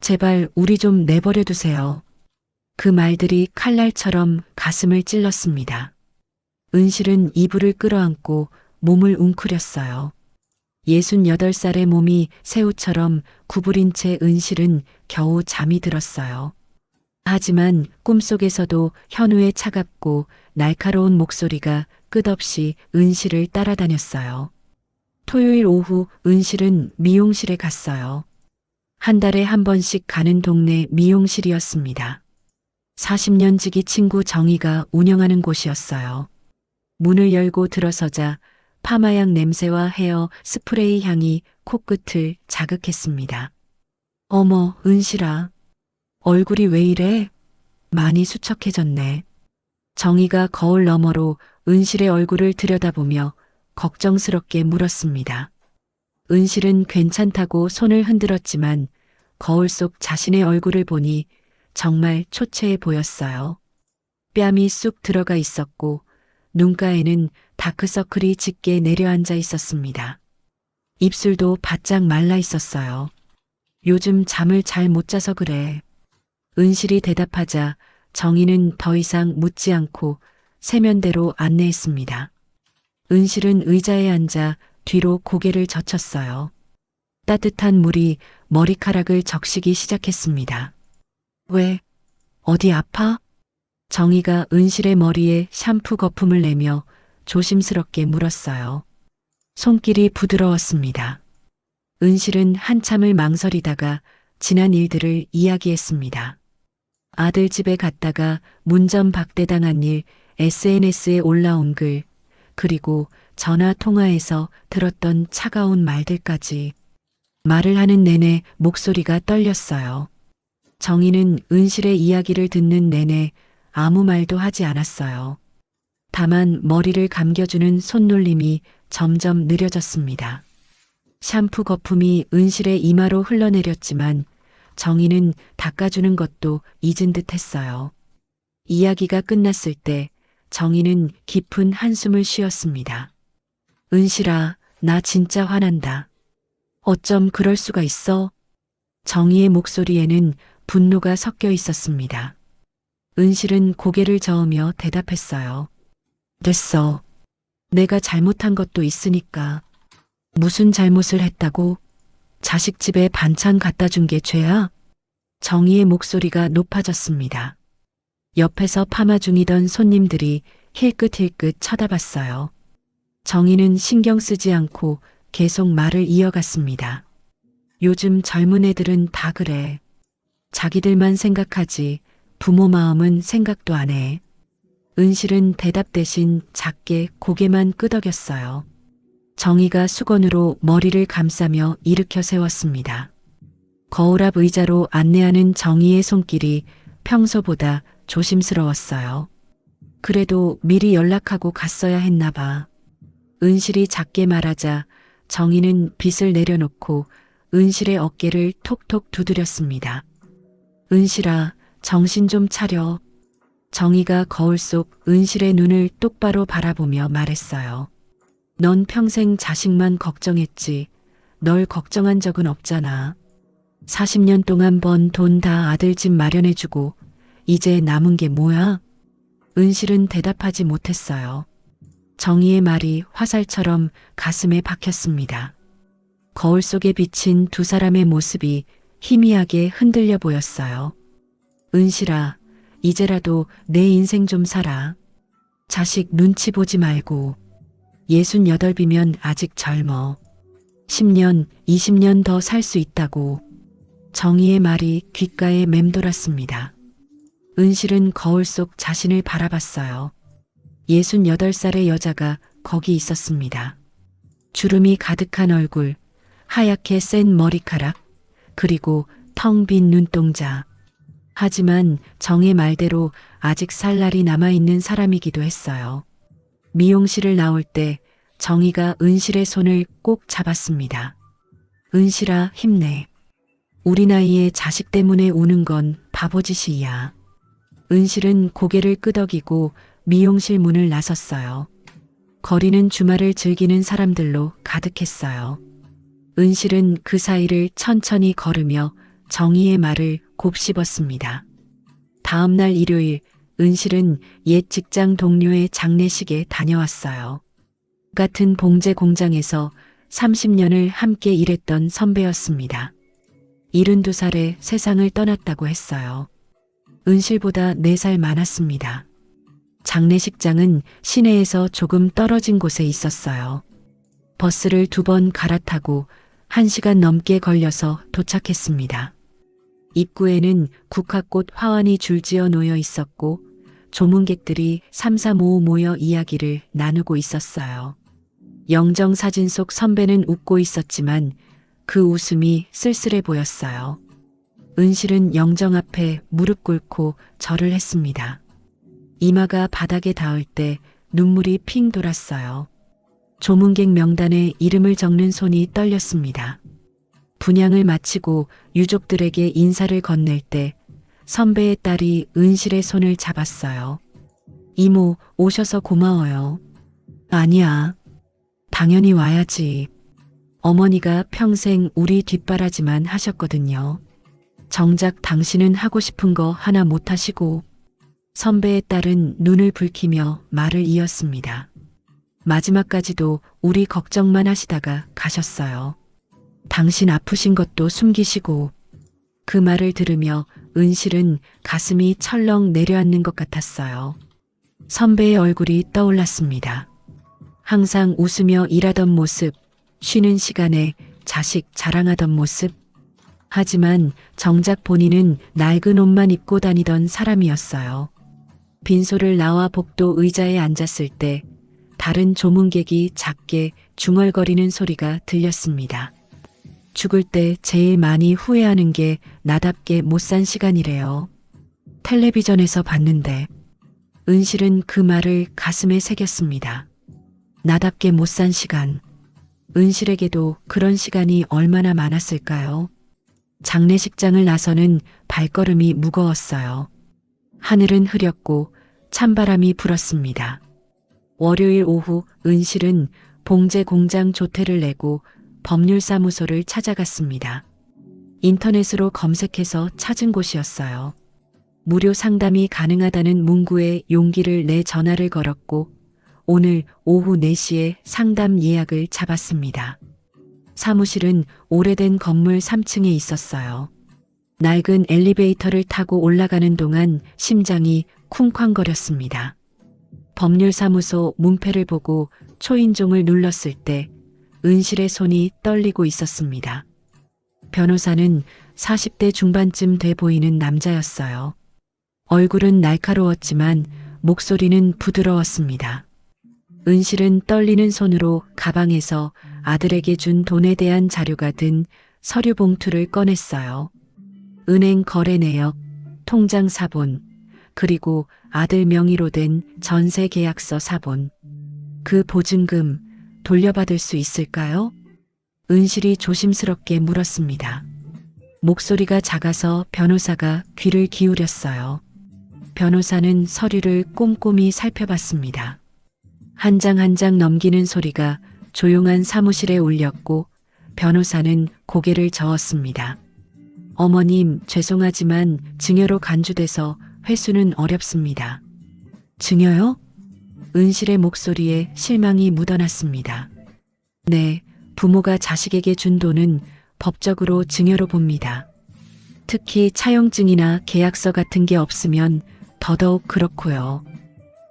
제발 우리 좀 내버려 두세요. 그 말들이 칼날처럼 가슴을 찔렀습니다. 은실은 이불을 끌어안고 몸을 웅크렸어요. 68살의 몸이 새우처럼 구부린 채 은실은 겨우 잠이 들었어요. 하지만 꿈속에서도 현우의 차갑고 날카로운 목소리가 끝없이 은실을 따라다녔어요. 토요일 오후 은실은 미용실에 갔어요. 한 달에 한 번씩 가는 동네 미용실이었습니다. 40년 지기 친구 정희가 운영하는 곳이었어요. 문을 열고 들어서자 파마향 냄새와 헤어 스프레이 향이 코끝을 자극했습니다. 어머, 은실아. 얼굴이 왜 이래? 많이 수척해졌네. 정희가 거울 너머로 은실의 얼굴을 들여다보며 걱정스럽게 물었습니다. 은실은 괜찮다고 손을 흔들었지만 거울 속 자신의 얼굴을 보니 정말 초췌해 보였어요. 뺨이 쑥 들어가 있었고 눈가에는 다크서클이 짙게 내려앉아 있었습니다. 입술도 바짝 말라 있었어요. 요즘 잠을 잘 못 자서 그래. 은실이 대답하자 정희는 더 이상 묻지 않고 세면대로 안내했습니다. 은실은 의자에 앉아 뒤로 고개를 젖혔어요. 따뜻한 물이 머리카락을 적시기 시작했습니다. 왜? 어디 아파? 정희가 은실의 머리에 샴푸 거품을 내며 조심스럽게 물었어요. 손길이 부드러웠습니다. 은실은 한참을 망설이다가 지난 일들을 이야기했습니다. 아들 집에 갔다가 문전 박대당한 일, SNS에 올라온 글, 그리고 전화 통화에서 들었던 차가운 말들까지. 말을 하는 내내 목소리가 떨렸어요. 정희는 은실의 이야기를 듣는 내내 아무 말도 하지 않았어요. 다만 머리를 감겨주는 손놀림이 점점 느려졌습니다. 샴푸 거품이 은실의 이마로 흘러내렸지만 정희는 닦아주는 것도 잊은 듯 했어요. 이야기가 끝났을 때 정희는 깊은 한숨을 쉬었습니다. 은실아, 나 진짜 화난다. 어쩜 그럴 수가 있어? 정희의 목소리에는 분노가 섞여 있었습니다. 은실은 고개를 저으며 대답했어요. 됐어. 내가 잘못한 것도 있으니까. 무슨 잘못을 했다고? 자식 집에 반찬 갖다 준 게 죄야? 정희의 목소리가 높아졌습니다. 옆에서 파마 중이던 손님들이 힐끗힐끗 쳐다봤어요. 정희는 신경 쓰지 않고 계속 말을 이어갔습니다. 요즘 젊은 애들은 다 그래. 자기들만 생각하지 부모 마음은 생각도 안 해. 은실은 대답 대신 작게 고개만 끄덕였어요. 정희가 수건으로 머리를 감싸며 일으켜 세웠습니다. 거울 앞 의자로 안내하는 정희의 손길이 평소보다 조심스러웠어요. 그래도 미리 연락하고 갔어야 했나 봐. 은실이 작게 말하자 정희는 빗을 내려놓고 은실의 어깨를 톡톡 두드렸습니다. 은실아, 정신 좀 차려. 정희가 거울 속 은실의 눈을 똑바로 바라보며 말했어요. 넌 평생 자식만 걱정했지. 널 걱정한 적은 없잖아. 40년 동안 번 돈 다 아들 집 마련해주고 이제 남은 게 뭐야? 은실은 대답하지 못했어요. 정희의 말이 화살처럼 가슴에 박혔습니다. 거울 속에 비친 두 사람의 모습이 희미하게 흔들려 보였어요. 은실아, 이제라도 내 인생 좀 살아. 자식 눈치 보지 말고. 68이면 아직 젊어. 10년, 20년 더 살 수 있다고. 정희의 말이 귓가에 맴돌았습니다. 은실은 거울 속 자신을 바라봤어요. 68살의 여자가 거기 있었습니다. 주름이 가득한 얼굴, 하얗게 센 머리카락, 그리고 텅 빈 눈동자. 하지만 정의 말대로 아직 살 날이 남아있는 사람이기도 했어요. 미용실을 나올 때 정희가 은실의 손을 꼭 잡았습니다. 은실아, 힘내. 우리 나이에 자식 때문에 우는 건 바보짓이야. 은실은 고개를 끄덕이고 미용실 문을 나섰어요. 거리는 주말을 즐기는 사람들로 가득했어요. 은실은 그 사이를 천천히 걸으며 정희의 말을 곱씹었습니다. 다음 날 일요일, 은실은 옛 직장 동료의 장례식에 다녀왔어요. 같은 봉제 공장에서 30년을 함께 일했던 선배였습니다. 72살에 세상을 떠났다고 했어요. 은실보다 4살 많았습니다. 장례식장은 시내에서 조금 떨어진 곳에 있었어요. 버스를 2번 갈아타고 1시간 넘게 걸려서 도착했습니다. 입구에는 국화꽃 화환이 줄지어 놓여 있었고 조문객들이 삼삼오오 모여 이야기를 나누고 있었어요. 영정사진 속 선배는 웃고 있었지만 그 웃음이 쓸쓸해 보였어요. 은실은 영정 앞에 무릎 꿇고 절을 했습니다. 이마가 바닥에 닿을 때 눈물이 핑 돌았어요. 조문객 명단에 이름을 적는 손이 떨렸습니다. 분향을 마치고 유족들에게 인사를 건넬 때 선배의 딸이 은실의 손을 잡았어요. 이모, 오셔서 고마워요. 아니야. 당연히 와야지. 어머니가 평생 우리 뒷바라지만 하셨거든요. 정작 당신은 하고 싶은 거 하나 못 하시고. 선배의 딸은 눈을 붉히며 말을 이었습니다. 마지막까지도 우리 걱정만 하시다가 가셨어요. 당신 아프신 것도 숨기시고. 그 말을 들으며 은실은 가슴이 철렁 내려앉는 것 같았어요. 선배의 얼굴이 떠올랐습니다. 항상 웃으며 일하던 모습, 쉬는 시간에 자식 자랑하던 모습. 하지만 정작 본인은 낡은 옷만 입고 다니던 사람이었어요. 빈소를 나와 복도 의자에 앉았을 때 다른 조문객이 작게 중얼거리는 소리가 들렸습니다. 죽을 때 제일 많이 후회하는 게 나답게 못 산 시간이래요. 텔레비전에서 봤는데. 은실은 그 말을 가슴에 새겼습니다. 나답게 못 산 시간. 은실에게도 그런 시간이 얼마나 많았을까요? 장례식장을 나서는 발걸음이 무거웠어요. 하늘은 흐렸고 찬바람이 불었습니다. 월요일 오후 은실은 봉제 공장 조퇴를 내고 법률사무소를 찾아갔습니다. 인터넷으로 검색해서 찾은 곳이었어요. 무료 상담이 가능하다는 문구에 용기를 내 전화를 걸었고 오늘 오후 4시에 상담 예약을 잡았습니다. 사무실은 오래된 건물 3층에 있었어요. 낡은 엘리베이터를 타고 올라가는 동안 심장이 쿵쾅거렸습니다. 법률사무소 문패를 보고 초인종을 눌렀을 때 은실의 손이 떨리고 있었습니다. 변호사는 40대 중반쯤 돼 보이는 남자였어요. 얼굴은 날카로웠지만 목소리는 부드러웠습니다. 은실은 떨리는 손으로 가방에서 아들에게 준 돈에 대한 자료가 든 서류 봉투를 꺼냈어요. 은행 거래 내역, 통장 사본, 그리고 아들 명의로 된 전세 계약서 사본. 그 보증금 돌려받을 수 있을까요? 은실이 조심스럽게 물었습니다. 목소리가 작아서 변호사가 귀를 기울였어요. 변호사는 서류를 꼼꼼히 살펴봤습니다. 한 장 한 장 넘기는 소리가 조용한 사무실에 울렸고 변호사는 고개를 저었습니다. 어머님, 죄송하지만 증여로 간주돼서 회수는 어렵습니다. 증여요? 은실의 목소리에 실망이 묻어났습니다. 네, 부모가 자식에게 준 돈은 법적으로 증여로 봅니다. 특히 차용증이나 계약서 같은 게 없으면 더더욱 그렇고요.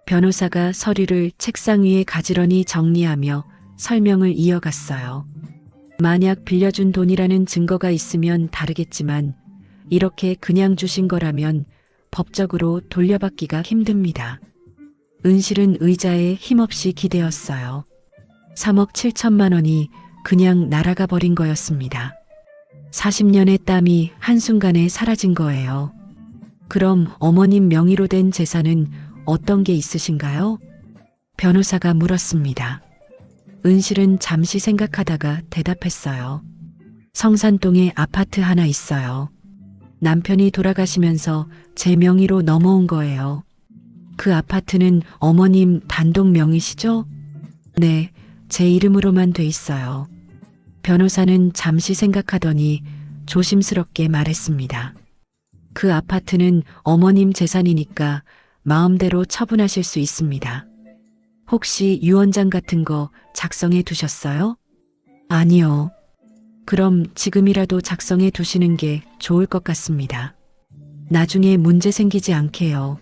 변호사가 서류를 책상 위에 가지런히 정리하며 설명을 이어갔어요. 만약 빌려준 돈이라는 증거가 있으면 다르겠지만 이렇게 그냥 주신 거라면 법적으로 돌려받기가 힘듭니다. 은실은 의자에 힘없이 기대었어요. 3억 7천만 원이 그냥 날아가 버린 거였습니다. 40년의 땀이 한순간에 사라진 거예요. 그럼 어머님 명의로 된 재산은 어떤 게 있으신가요? 변호사가 물었습니다. 은실은 잠시 생각하다가 대답했어요. 성산동에 아파트 하나 있어요. 남편이 돌아가시면서 제 명의로 넘어온 거예요. 그 아파트는 어머님 단독 명의시죠? 네, 제 이름으로만 돼 있어요. 변호사는 잠시 생각하더니 조심스럽게 말했습니다. 그 아파트는 어머님 재산이니까 마음대로 처분하실 수 있습니다. 혹시 유언장 같은 거 작성해 두셨어요? 아니요. 그럼 지금이라도 작성해 두시는 게 좋을 것 같습니다. 나중에 문제 생기지 않게요.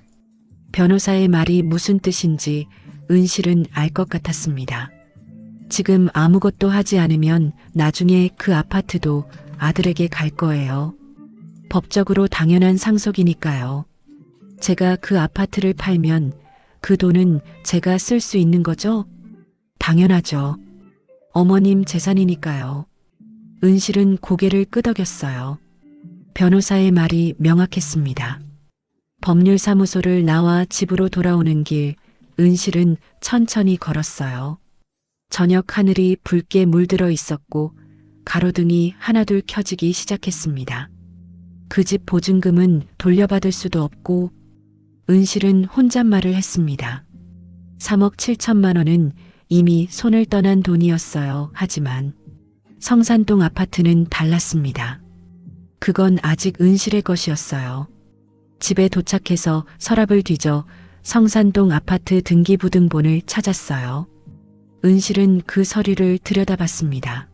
변호사의 말이 무슨 뜻인지 은실은 알 것 같았습니다. 지금 아무것도 하지 않으면 나중에 그 아파트도 아들에게 갈 거예요. 법적으로 당연한 상속이니까요. 제가 그 아파트를 팔면 그 돈은 제가 쓸 수 있는 거죠? 당연하죠. 어머님 재산이니까요. 은실은 고개를 끄덕였어요. 변호사의 말이 명확했습니다. 법률사무소를 나와 집으로 돌아오는 길, 은실은 천천히 걸었어요. 저녁 하늘이 붉게 물들어 있었고 가로등이 하나둘 켜지기 시작했습니다. 그 집 보증금은 돌려받을 수도 없고 은실은 혼잣말을 했습니다. 3억 7천만 원은 이미 손을 떠난 돈이었어요. 하지만 성산동 아파트는 달랐습니다. 그건 아직 은실의 것이었어요. 집에 도착해서 서랍을 뒤져 성산동 아파트 등기부등본을 찾았어요. 은실은 그 서류를 들여다봤습니다.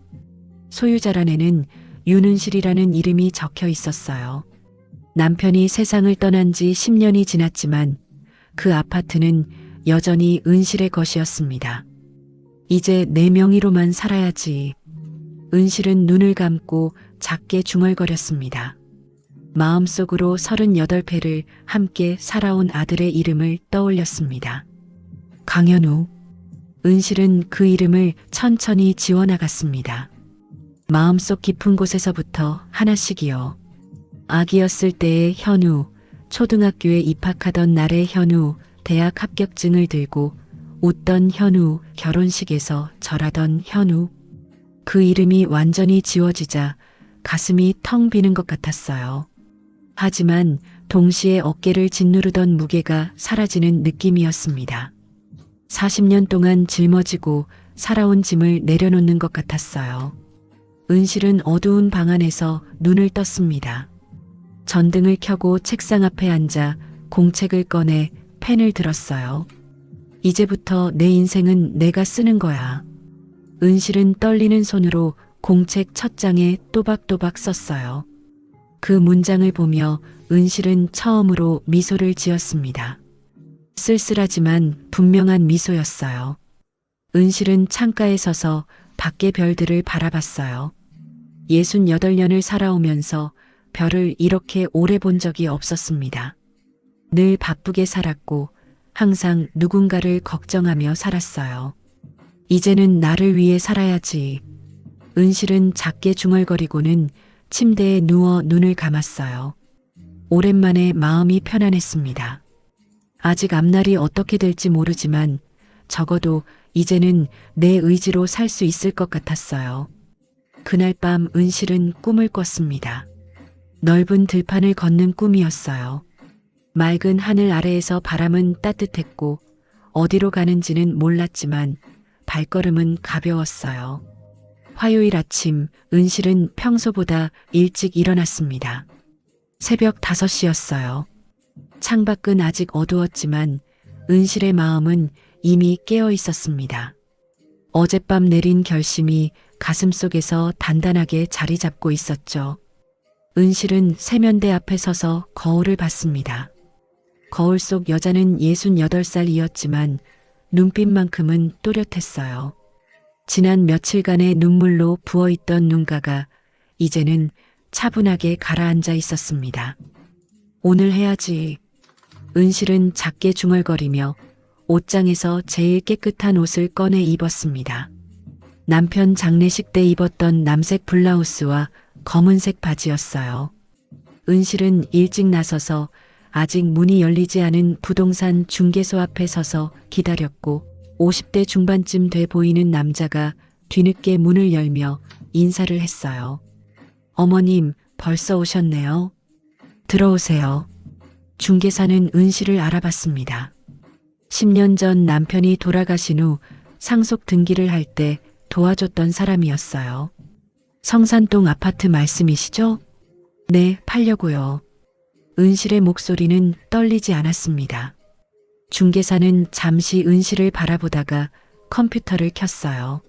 소유자란에는 윤은실이라는 이름이 적혀 있었어요. 남편이 세상을 떠난 지 10년이 지났지만 그 아파트는 여전히 은실의 것이었습니다. 이제 내 명의로만 살아야지. 은실은 눈을 감고 작게 중얼거렸습니다. 마음속으로 38회를 함께 살아온 아들의 이름을 떠올렸습니다. 강현우. 은실은 그 이름을 천천히 지워나갔습니다. 마음속 깊은 곳에서부터 하나씩이요. 아기였을 때의 현우, 초등학교에 입학하던 날의 현우, 대학 합격증을 들고 웃던 현우, 결혼식에서 절하던 현우. 그 이름이 완전히 지워지자 가슴이 텅 비는 것 같았어요. 하지만 동시에 어깨를 짓누르던 무게가 사라지는 느낌이었습니다. 40년 동안 짊어지고 살아온 짐을 내려놓는 것 같았어요. 은실은 어두운 방 안에서 눈을 떴습니다. 전등을 켜고 책상 앞에 앉아 공책을 꺼내 펜을 들었어요. 이제부터 내 인생은 내가 쓰는 거야. 은실은 떨리는 손으로 공책 첫 장에 또박또박 썼어요. 그 문장을 보며 은실은 처음으로 미소를 지었습니다. 쓸쓸하지만 분명한 미소였어요. 은실은 창가에 서서 밖의 별들을 바라봤어요. 68년을 살아오면서 별을 이렇게 오래 본 적이 없었습니다. 늘 바쁘게 살았고 항상 누군가를 걱정하며 살았어요. 이제는 나를 위해 살아야지. 은실은 작게 중얼거리고는 침대에 누워 눈을 감았어요. 오랜만에 마음이 편안했습니다. 아직 앞날이 어떻게 될지 모르지만 적어도 이제는 내 의지로 살 수 있을 것 같았어요. 그날 밤 은실은 꿈을 꿨습니다. 넓은 들판을 걷는 꿈이었어요. 맑은 하늘 아래에서 바람은 따뜻했고 어디로 가는지는 몰랐지만 발걸음은 가벼웠어요. 화요일 아침 은실은 평소보다 일찍 일어났습니다. 새벽 5시였어요. 창밖은 아직 어두웠지만 은실의 마음은 이미 깨어 있었습니다. 어젯밤 내린 결심이 가슴속에서 단단하게 자리 잡고 있었죠. 은실은 세면대 앞에 서서 거울을 봤습니다. 거울 속 여자는 68살이었지만 눈빛만큼은 또렷했어요. 지난 며칠간의 눈물로 부어있던 눈가가 이제는 차분하게 가라앉아 있었습니다. 오늘 해야지. 은실은 작게 중얼거리며 옷장에서 제일 깨끗한 옷을 꺼내 입었습니다. 남편 장례식 때 입었던 남색 블라우스와 검은색 바지였어요. 은실은 일찍 나서서 아직 문이 열리지 않은 부동산 중개소 앞에 서서 기다렸고 50대 중반쯤 돼 보이는 남자가 뒤늦게 문을 열며 인사를 했어요. 어머님, 벌써 오셨네요. 들어오세요. 중개사는 은실을 알아봤습니다. 10년 전 남편이 돌아가신 후 상속 등기를 할 때 도와줬던 사람이었어요. 성산동 아파트 말씀이시죠? 네, 팔려고요. 은실의 목소리는 떨리지 않았습니다. 중개사는 잠시 은실을 바라보다가 컴퓨터를 켰어요.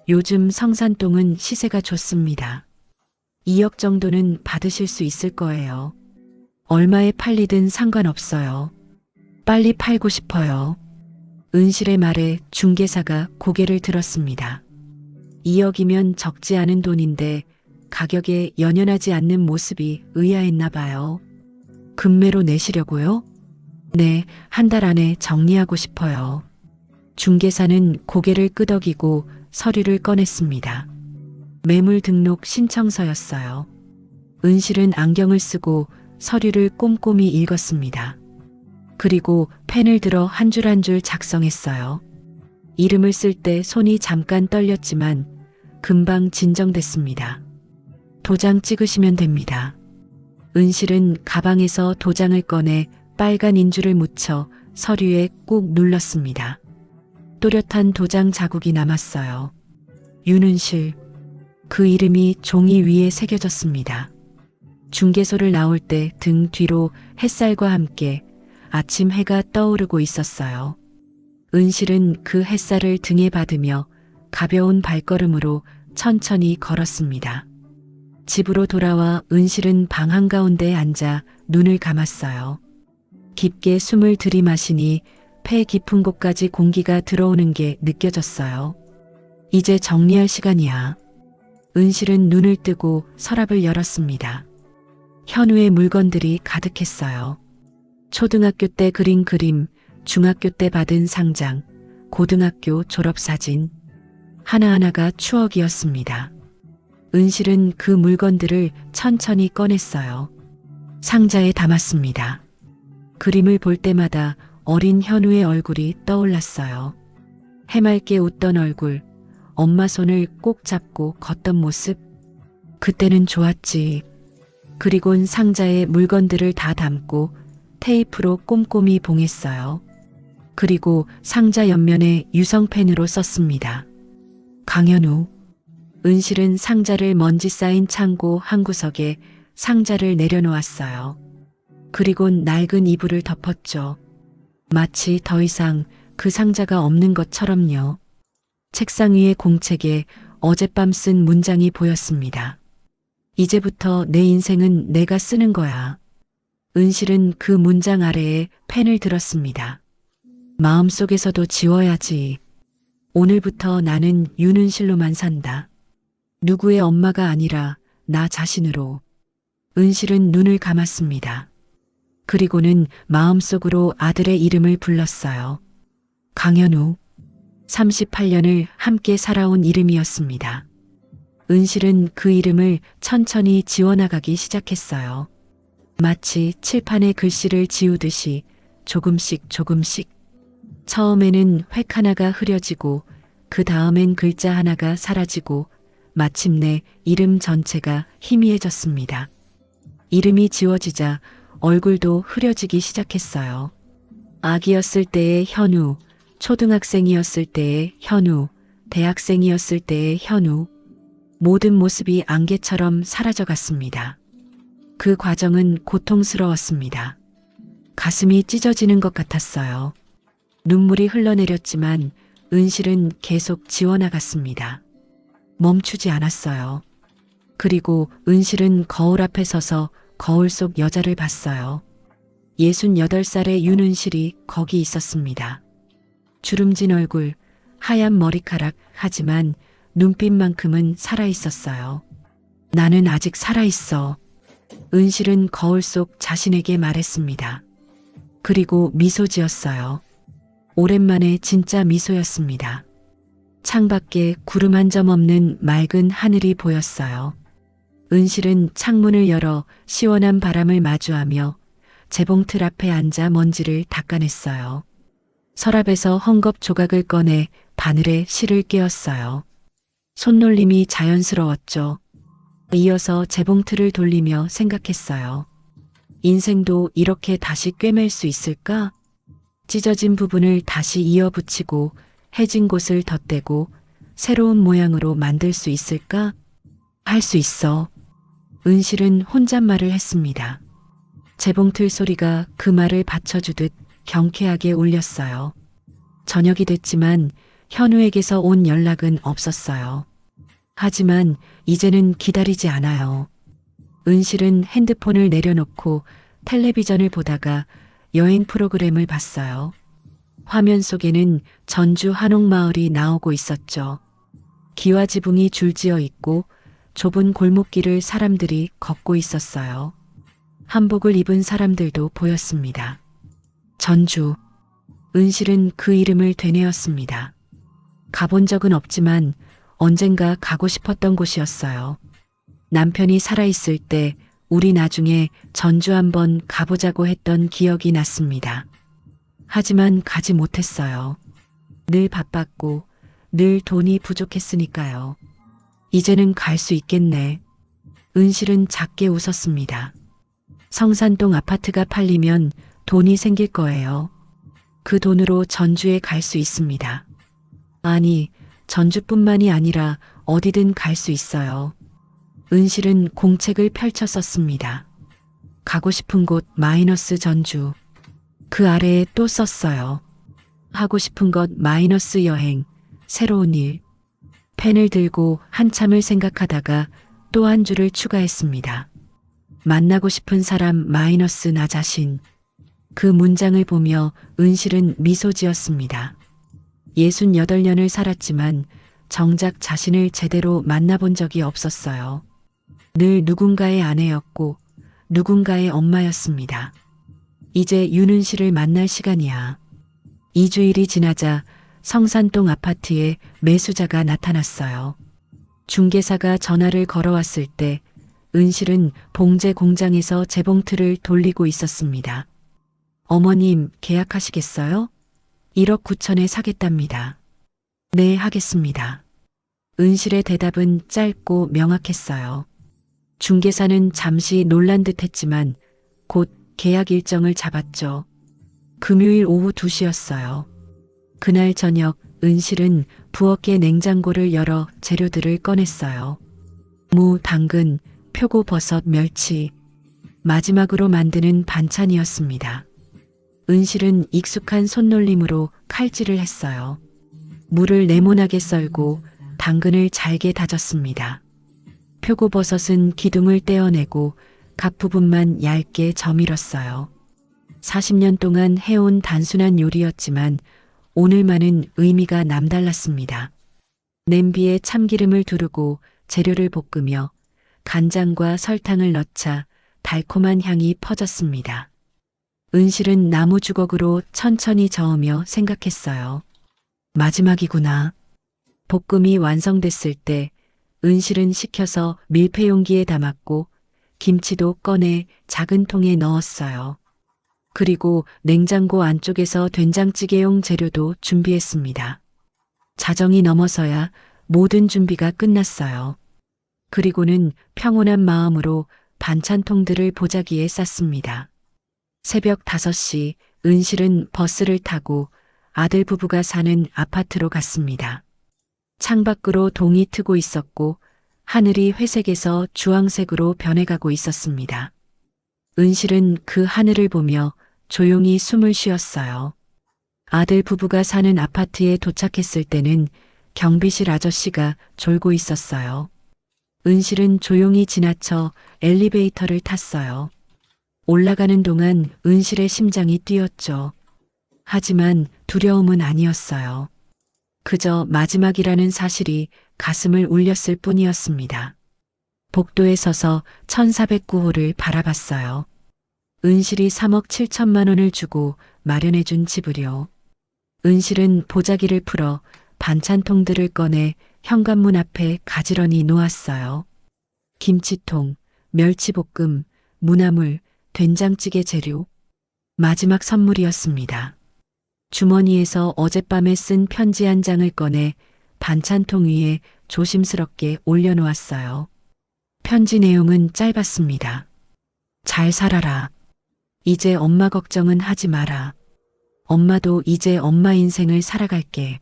요즘 성산동은 시세가 좋습니다. 2억 정도는 받으실 수 있을 거예요. 얼마에 팔리든 상관없어요. 빨리 팔고 싶어요. 은실의 말에 중개사가 고개를 들었습니다. 2억이면 적지 않은 돈인데 가격에 연연하지 않는 모습이 의아했나 봐요. 금매로 내시려고요? 네, 한 달 안에 정리하고 싶어요. 중개사는 고개를 끄덕이고 서류를 꺼냈습니다. 매물 등록 신청서였어요. 은실은 안경을 쓰고 서류를 꼼꼼히 읽었습니다. 그리고 펜을 들어 한 줄 한 줄 작성했어요. 이름을 쓸 때 손이 잠깐 떨렸지만 금방 진정됐습니다. 도장 찍으시면 됩니다. 은실은 가방에서 도장을 꺼내 빨간 인주를 묻혀 서류에 꾹 눌렀습니다. 또렷한 도장 자국이 남았어요. 윤은실. 그 이름이 종이 위에 새겨졌습니다. 중개소를 나올 때 등 뒤로 햇살과 함께 아침 해가 떠오르고 있었어요. 은실은 그 햇살을 등에 받으며 가벼운 발걸음으로 천천히 걸었습니다. 집으로 돌아와 은실은 방 한가운데에 앉아 눈을 감았어요. 깊게 숨을 들이마시니 폐 깊은 곳까지 공기가 들어오는 게 느껴졌어요. 이제 정리할 시간이야. 은실은 눈을 뜨고 서랍을 열었습니다. 현우의 물건들이 가득했어요. 초등학교 때 그린 그림, 중학교 때 받은 상장, 고등학교 졸업사진. 하나하나가 추억이었습니다. 은실은 그 물건들을 천천히 꺼냈어요. 상자에 담았습니다. 그림을 볼 때마다 어린 현우의 얼굴이 떠올랐어요. 해맑게 웃던 얼굴, 엄마 손을 꼭 잡고 걷던 모습. 그때는 좋았지. 그리곤 상자에 물건들을 다 담고 테이프로 꼼꼼히 봉했어요. 그리고 상자 옆면에 유성펜으로 썼습니다. 강현우. 은실은 상자를 먼지 쌓인 창고 한 구석에 상자를 내려놓았어요. 그리곤 낡은 이불을 덮었죠. 마치 더 이상 그 상자가 없는 것처럼요. 책상 위의 공책에 어젯밤 쓴 문장이 보였습니다. 이제부터 내 인생은 내가 쓰는 거야. 은실은 그 문장 아래에 펜을 들었습니다. 마음속에서도 지워야지. 오늘부터 나는 윤은실로만 산다. 누구의 엄마가 아니라 나 자신으로. 은실은 눈을 감았습니다. 그리고는 마음속으로 아들의 이름을 불렀어요. 강현우. 38년을 함께 살아온 이름이었습니다. 은실은 그 이름을 천천히 지워나가기 시작했어요. 마치 칠판에 글씨를 지우듯이 조금씩 조금씩. 처음에는 획 하나가 흐려지고 그 다음엔 글자 하나가 사라지고 마침내 이름 전체가 희미해졌습니다. 이름이 지워지자 얼굴도 흐려지기 시작했어요. 아기였을 때의 현우, 초등학생이었을 때의 현우, 대학생이었을 때의 현우. 모든 모습이 안개처럼 사라져갔습니다. 그 과정은 고통스러웠습니다. 가슴이 찢어지는 것 같았어요. 눈물이 흘러내렸지만 은실은 계속 지워나갔습니다. 멈추지 않았어요. 그리고 은실은 거울 앞에 서서 거울 속 여자를 봤어요. 68살의 윤은실이 거기 있었습니다. 주름진 얼굴, 하얀 머리카락, 하지만 눈빛만큼은 살아있었어요. 나는 아직 살아있어. 은실은 거울 속 자신에게 말했습니다. 그리고 미소 지었어요. 오랜만에 진짜 미소였습니다. 창밖에 구름 한 점 없는 맑은 하늘이 보였어요. 은실은 창문을 열어 시원한 바람을 마주하며 재봉틀 앞에 앉아 먼지를 닦아냈어요. 서랍에서 헝겊 조각을 꺼내 바늘에 실을 꿰었어요. 손놀림이 자연스러웠죠. 이어서 재봉틀을 돌리며 생각했어요. 인생도 이렇게 다시 꿰맬 수 있을까? 찢어진 부분을 다시 이어붙이고 해진 곳을 덧대고 새로운 모양으로 만들 수 있을까? 할 수 있어. 은실은 혼잣말을 했습니다. 재봉틀 소리가 그 말을 받쳐주듯 경쾌하게 울렸어요. 저녁이 됐지만 현우에게서 온 연락은 없었어요. 하지만 이제는 기다리지 않아요. 은실은 핸드폰을 내려놓고 텔레비전을 보다가 여행 프로그램을 봤어요. 화면 속에는 전주 한옥마을이 나오고 있었죠. 기와지붕이 줄지어 있고 좁은 골목길을 사람들이 걷고 있었어요. 한복을 입은 사람들도 보였습니다. 전주. 은실은 그 이름을 되뇌었습니다. 가본 적은 없지만 언젠가 가고 싶었던 곳이었어요. 남편이 살아있을 때 우리 나중에 전주 한번 가보자고 했던 기억이 났습니다. 하지만 가지 못했어요. 늘 바빴고 늘 돈이 부족했으니까요. 이제는 갈 수 있겠네. 은실은 작게 웃었습니다. 성산동 아파트가 팔리면 돈이 생길 거예요. 그 돈으로 전주에 갈 수 있습니다. 아니, 전주뿐만이 아니라 어디든 갈 수 있어요. 은실은 공책을 펼쳐 썼습니다. 가고 싶은 곳 마이너스 전주. 그 아래에 또 썼어요. 하고 싶은 것 마이너스 여행, 새로운 일. 펜을 들고 한참을 생각하다가 또 한 줄을 추가했습니다. 만나고 싶은 사람 마이너스 나 자신. 그 문장을 보며 은실은 미소 지었습니다. 68년을 살았지만 정작 자신을 제대로 만나본 적이 없었어요. 늘 누군가의 아내였고 누군가의 엄마였습니다. 이제 윤은실을 만날 시간이야. 2주일이 지나자 성산동 아파트에 매수자가 나타났어요. 중개사가 전화를 걸어왔을 때 은실은 봉제 공장에서 재봉틀을 돌리고 있었습니다. 어머님, 계약하시겠어요? 1억 9천에 사겠답니다. 네, 하겠습니다. 은실의 대답은 짧고 명확했어요. 중개사는 잠시 놀란 듯 했지만 곧 계약 일정을 잡았죠. 금요일 오후 2시였어요. 그날 저녁 은실은 부엌의 냉장고를 열어 재료들을 꺼냈어요. 무, 당근, 표고버섯, 멸치. 마지막으로 만드는 반찬이었습니다. 은실은 익숙한 손놀림으로 칼질을 했어요. 무를 네모나게 썰고 당근을 잘게 다졌습니다. 표고버섯은 기둥을 떼어내고 각 부분만 얇게 저밀었어요. 40년 동안 해온 단순한 요리였지만 오늘만은 의미가 남달랐습니다. 냄비에 참기름을 두르고 재료를 볶으며 간장과 설탕을 넣자 달콤한 향이 퍼졌습니다. 은실은 나무 주걱으로 천천히 저으며 생각했어요. 마지막이구나. 볶음이 완성됐을 때 은실은 식혀서 밀폐 용기에 담았고 김치도 꺼내 작은 통에 넣었어요. 그리고 냉장고 안쪽에서 된장찌개용 재료도 준비했습니다. 자정이 넘어서야 모든 준비가 끝났어요. 그리고는 평온한 마음으로 반찬통들을 보자기에 쌌습니다. 새벽 5시 은실은 버스를 타고 아들 부부가 사는 아파트로 갔습니다. 창밖으로 동이 트고 있었고 하늘이 회색에서 주황색으로 변해가고 있었습니다. 은실은 그 하늘을 보며 조용히 숨을 쉬었어요. 아들 부부가 사는 아파트에 도착했을 때는 경비실 아저씨가 졸고 있었어요. 은실은 조용히 지나쳐 엘리베이터를 탔어요. 올라가는 동안 은실의 심장이 뛰었죠. 하지만 두려움은 아니었어요. 그저 마지막이라는 사실이 가슴을 울렸을 뿐이었습니다. 복도에 서서 1409호를 바라봤어요. 은실이 3억 7천만 원을 주고 마련해준 집을요. 은실은 보자기를 풀어 반찬통들을 꺼내 현관문 앞에 가지런히 놓았어요. 김치통, 멸치볶음, 무나물, 된장찌개 재료. 마지막 선물이었습니다. 주머니에서 어젯밤에 쓴 편지 한 장을 꺼내 반찬통 위에 조심스럽게 올려놓았어요. 편지 내용은 짧았습니다. 잘 살아라. 이제 엄마 걱정은 하지 마라. 엄마도 이제 엄마 인생을 살아갈게.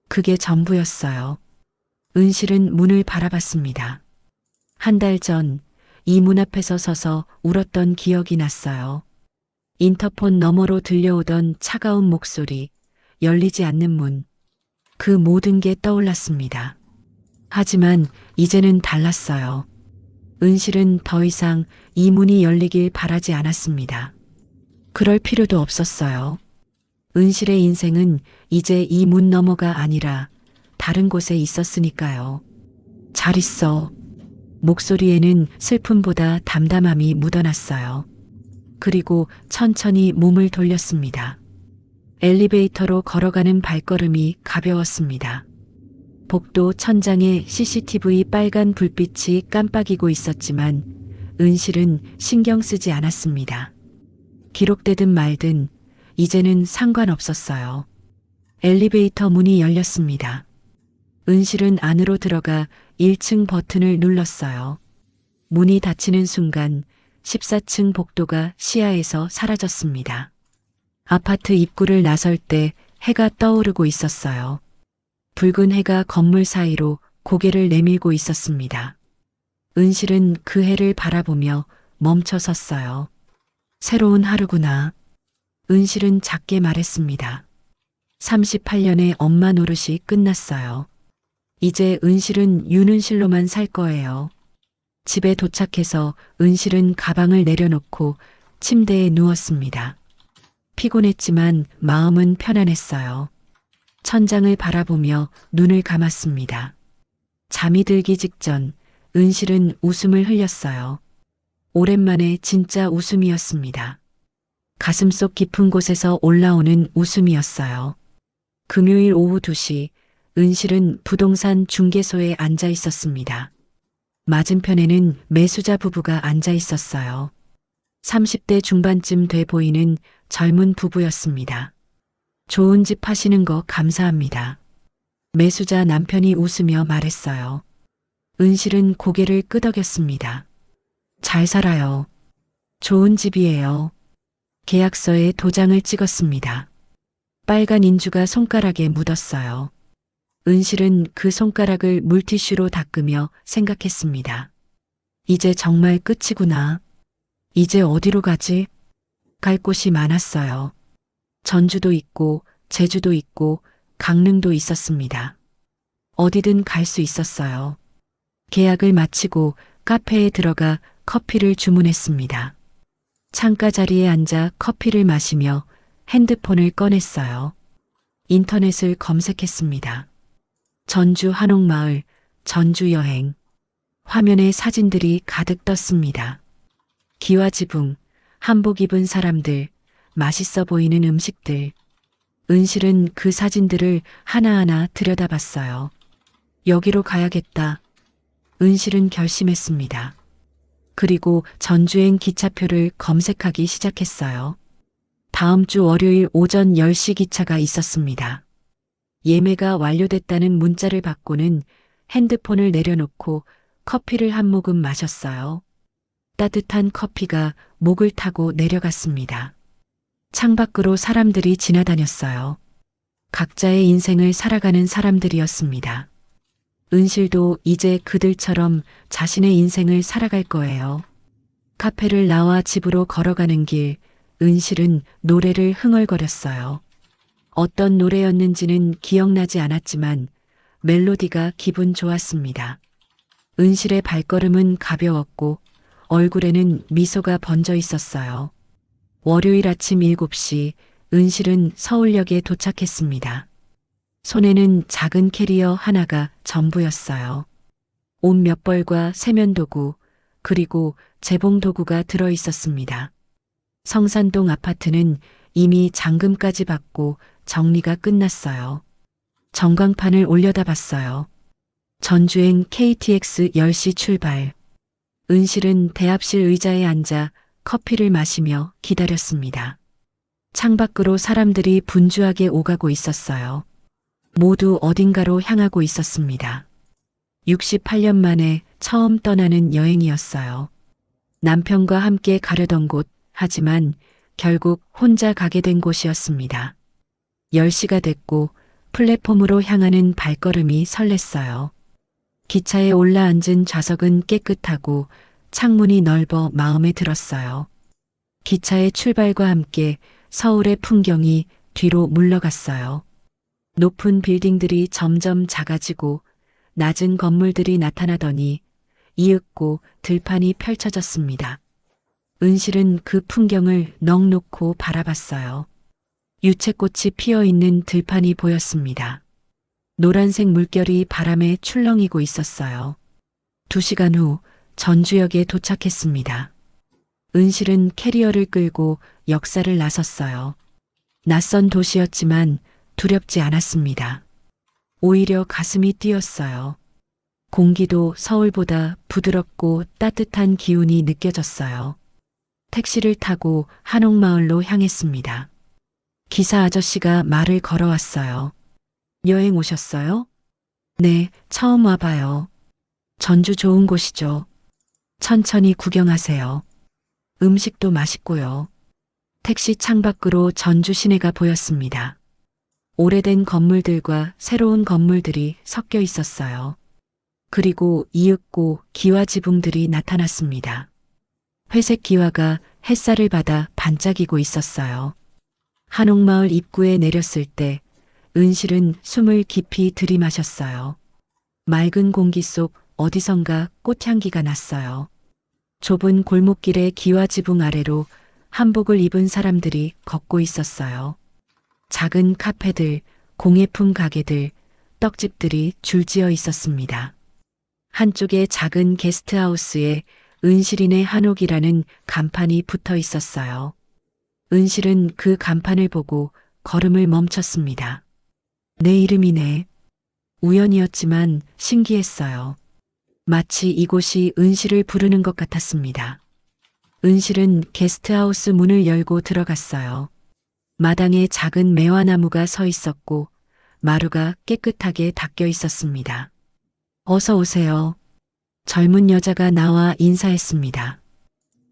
그게 전부였어요. 은실은 문을 바라봤습니다. 한 달 전 이 문 앞에서 서서 울었던 기억이 났어요. 인터폰 너머로 들려오던 차가운 목소리, 열리지 않는 문. 그 모든 게 떠올랐습니다. 하지만 이제는 달랐어요. 은실은 더 이상 이 문이 열리길 바라지 않았습니다. 그럴 필요도 없었어요. 은실의 인생은 이제 이 문 너머가 아니라 다른 곳에 있었으니까요. 잘 있어. 목소리에는 슬픔보다 담담함이 묻어났어요. 그리고 천천히 몸을 돌렸습니다. 엘리베이터로 걸어가는 발걸음이 가벼웠습니다. 복도 천장에 CCTV 빨간 불빛이 깜빡이고 있었지만 은실은 신경 쓰지 않았습니다. 기록되든 말든 이제는 상관없었어요. 엘리베이터 문이 열렸습니다. 은실은 안으로 들어가 1층 버튼을 눌렀어요. 문이 닫히는 순간 14층 복도가 시야에서 사라졌습니다. 아파트 입구를 나설 때 해가 떠오르고 있었어요. 붉은 해가 건물 사이로 고개를 내밀고 있었습니다. 은실은 그 해를 바라보며 멈춰 섰어요. 새로운 하루구나. 은실은 작게 말했습니다. 38년의 엄마 노릇이 끝났어요. 이제 은실은 윤은실로만 살 거예요. 집에 도착해서 은실은 가방을 내려놓고 침대에 누웠습니다. 피곤했지만 마음은 편안했어요. 천장을 바라보며 눈을 감았습니다. 잠이 들기 직전 은실은 웃음을 흘렸어요. 오랜만에 진짜 웃음이었습니다. 가슴속 깊은 곳에서 올라오는 웃음이었어요. 금요일 오후 2시 은실은 부동산 중개소에 앉아 있었습니다. 맞은편에는 매수자 부부가 앉아 있었어요. 30대 중반쯤 돼 보이는 젊은 부부였습니다. 좋은 집 하시는 거 감사합니다. 매수자 남편이 웃으며 말했어요. 은실은 고개를 끄덕였습니다. 잘 살아요. 좋은 집이에요. 계약서에 도장을 찍었습니다. 빨간 인주가 손가락에 묻었어요. 은실은 그 손가락을 물티슈로 닦으며 생각했습니다. 이제 정말 끝이구나. 이제 어디로 가지? 갈 곳이 많았어요. 전주도 있고 제주도 있고 강릉도 있었습니다. 어디든 갈 수 있었어요. 계약을 마치고 카페에 들어가 커피를 주문했습니다. 창가 자리에 앉아 커피를 마시며 핸드폰을 꺼냈어요. 인터넷을 검색했습니다. 전주 한옥마을, 전주 여행. 화면에 사진들이 가득 떴습니다. 기와지붕, 한복 입은 사람들, 맛있어 보이는 음식들. 은실은 그 사진들을 하나하나 들여다봤어요. 여기로 가야겠다. 은실은 결심했습니다. 그리고 전주행 기차표를 검색하기 시작했어요. 다음 주 월요일 오전 10시 기차가 있었습니다. 예매가 완료됐다는 문자를 받고는 핸드폰을 내려놓고 커피를 한 모금 마셨어요. 따뜻한 커피가 목을 타고 내려갔습니다. 창밖으로 사람들이 지나다녔어요. 각자의 인생을 살아가는 사람들이었습니다. 은실도 이제 그들처럼 자신의 인생을 살아갈 거예요. 카페를 나와 집으로 걸어가는 길, 은실은 노래를 흥얼거렸어요. 어떤 노래였는지는 기억나지 않았지만 멜로디가 기분 좋았습니다. 은실의 발걸음은 가벼웠고 얼굴에는 미소가 번져 있었어요. 월요일 아침 7시 은실은 서울역에 도착했습니다. 손에는 작은 캐리어 하나가 전부였어요. 옷 몇 벌과 세면도구, 그리고 재봉도구가 들어 있었습니다. 성산동 아파트는 이미 잔금까지 받고 정리가 끝났어요. 전광판을 올려다 봤어요. 전주행 KTX 10시 출발. 은실은 대합실 의자에 앉아 커피를 마시며 기다렸습니다. 창밖으로 사람들이 분주하게 오가고 있었어요. 모두 어딘가로 향하고 있었습니다. 68년 만에 처음 떠나는 여행이었어요. 남편과 함께 가려던 곳, 하지만 결국 혼자 가게 된 곳이었습니다. 10시가 됐고 플랫폼으로 향하는 발걸음이 설렜어요. 기차에 올라앉은 좌석은 깨끗하고 창문이 넓어 마음에 들었어요. 기차의 출발과 함께 서울의 풍경이 뒤로 물러갔어요. 높은 빌딩들이 점점 작아지고 낮은 건물들이 나타나더니 이윽고 들판이 펼쳐졌습니다. 은실은 그 풍경을 넋놓고 바라봤어요. 유채꽃이 피어있는 들판이 보였습니다. 노란색 물결이 바람에 출렁이고 있었어요. 2시간 후 전주역에 도착했습니다. 은실은 캐리어를 끌고 역사를 나섰어요. 낯선 도시였지만 두렵지 않았습니다. 오히려 가슴이 뛰었어요. 공기도 서울보다 부드럽고 따뜻한 기운이 느껴졌어요. 택시를 타고 한옥마을로 향했습니다. 기사 아저씨가 말을 걸어왔어요. 여행 오셨어요? 네, 처음 와봐요. 전주 좋은 곳이죠. 천천히 구경하세요. 음식도 맛있고요. 택시 창밖으로 전주 시내가 보였습니다. 오래된 건물들과 새로운 건물들이 섞여 있었어요. 그리고 이윽고 기와 지붕들이 나타났습니다. 회색 기와가 햇살을 받아 반짝이고 있었어요. 한옥마을 입구에 내렸을 때 은실은 숨을 깊이 들이마셨어요. 맑은 공기 속 어디선가 꽃향기가 났어요. 좁은 골목길의 기와 지붕 아래로 한복을 입은 사람들이 걷고 있었어요. 작은 카페들, 공예품 가게들, 떡집들이 줄지어 있었습니다. 한쪽에 작은 게스트하우스에 은실인의 한옥이라는 간판이 붙어 있었어요. 은실은 그 간판을 보고 걸음을 멈췄습니다. 내 이름이네. 우연이었지만 신기했어요. 마치 이곳이 은실을 부르는 것 같았습니다. 은실은 게스트하우스 문을 열고 들어갔어요. 마당에 작은 매화나무가 서 있었고 마루가 깨끗하게 닦여 있었습니다. 어서 오세요. 젊은 여자가 나와 인사했습니다.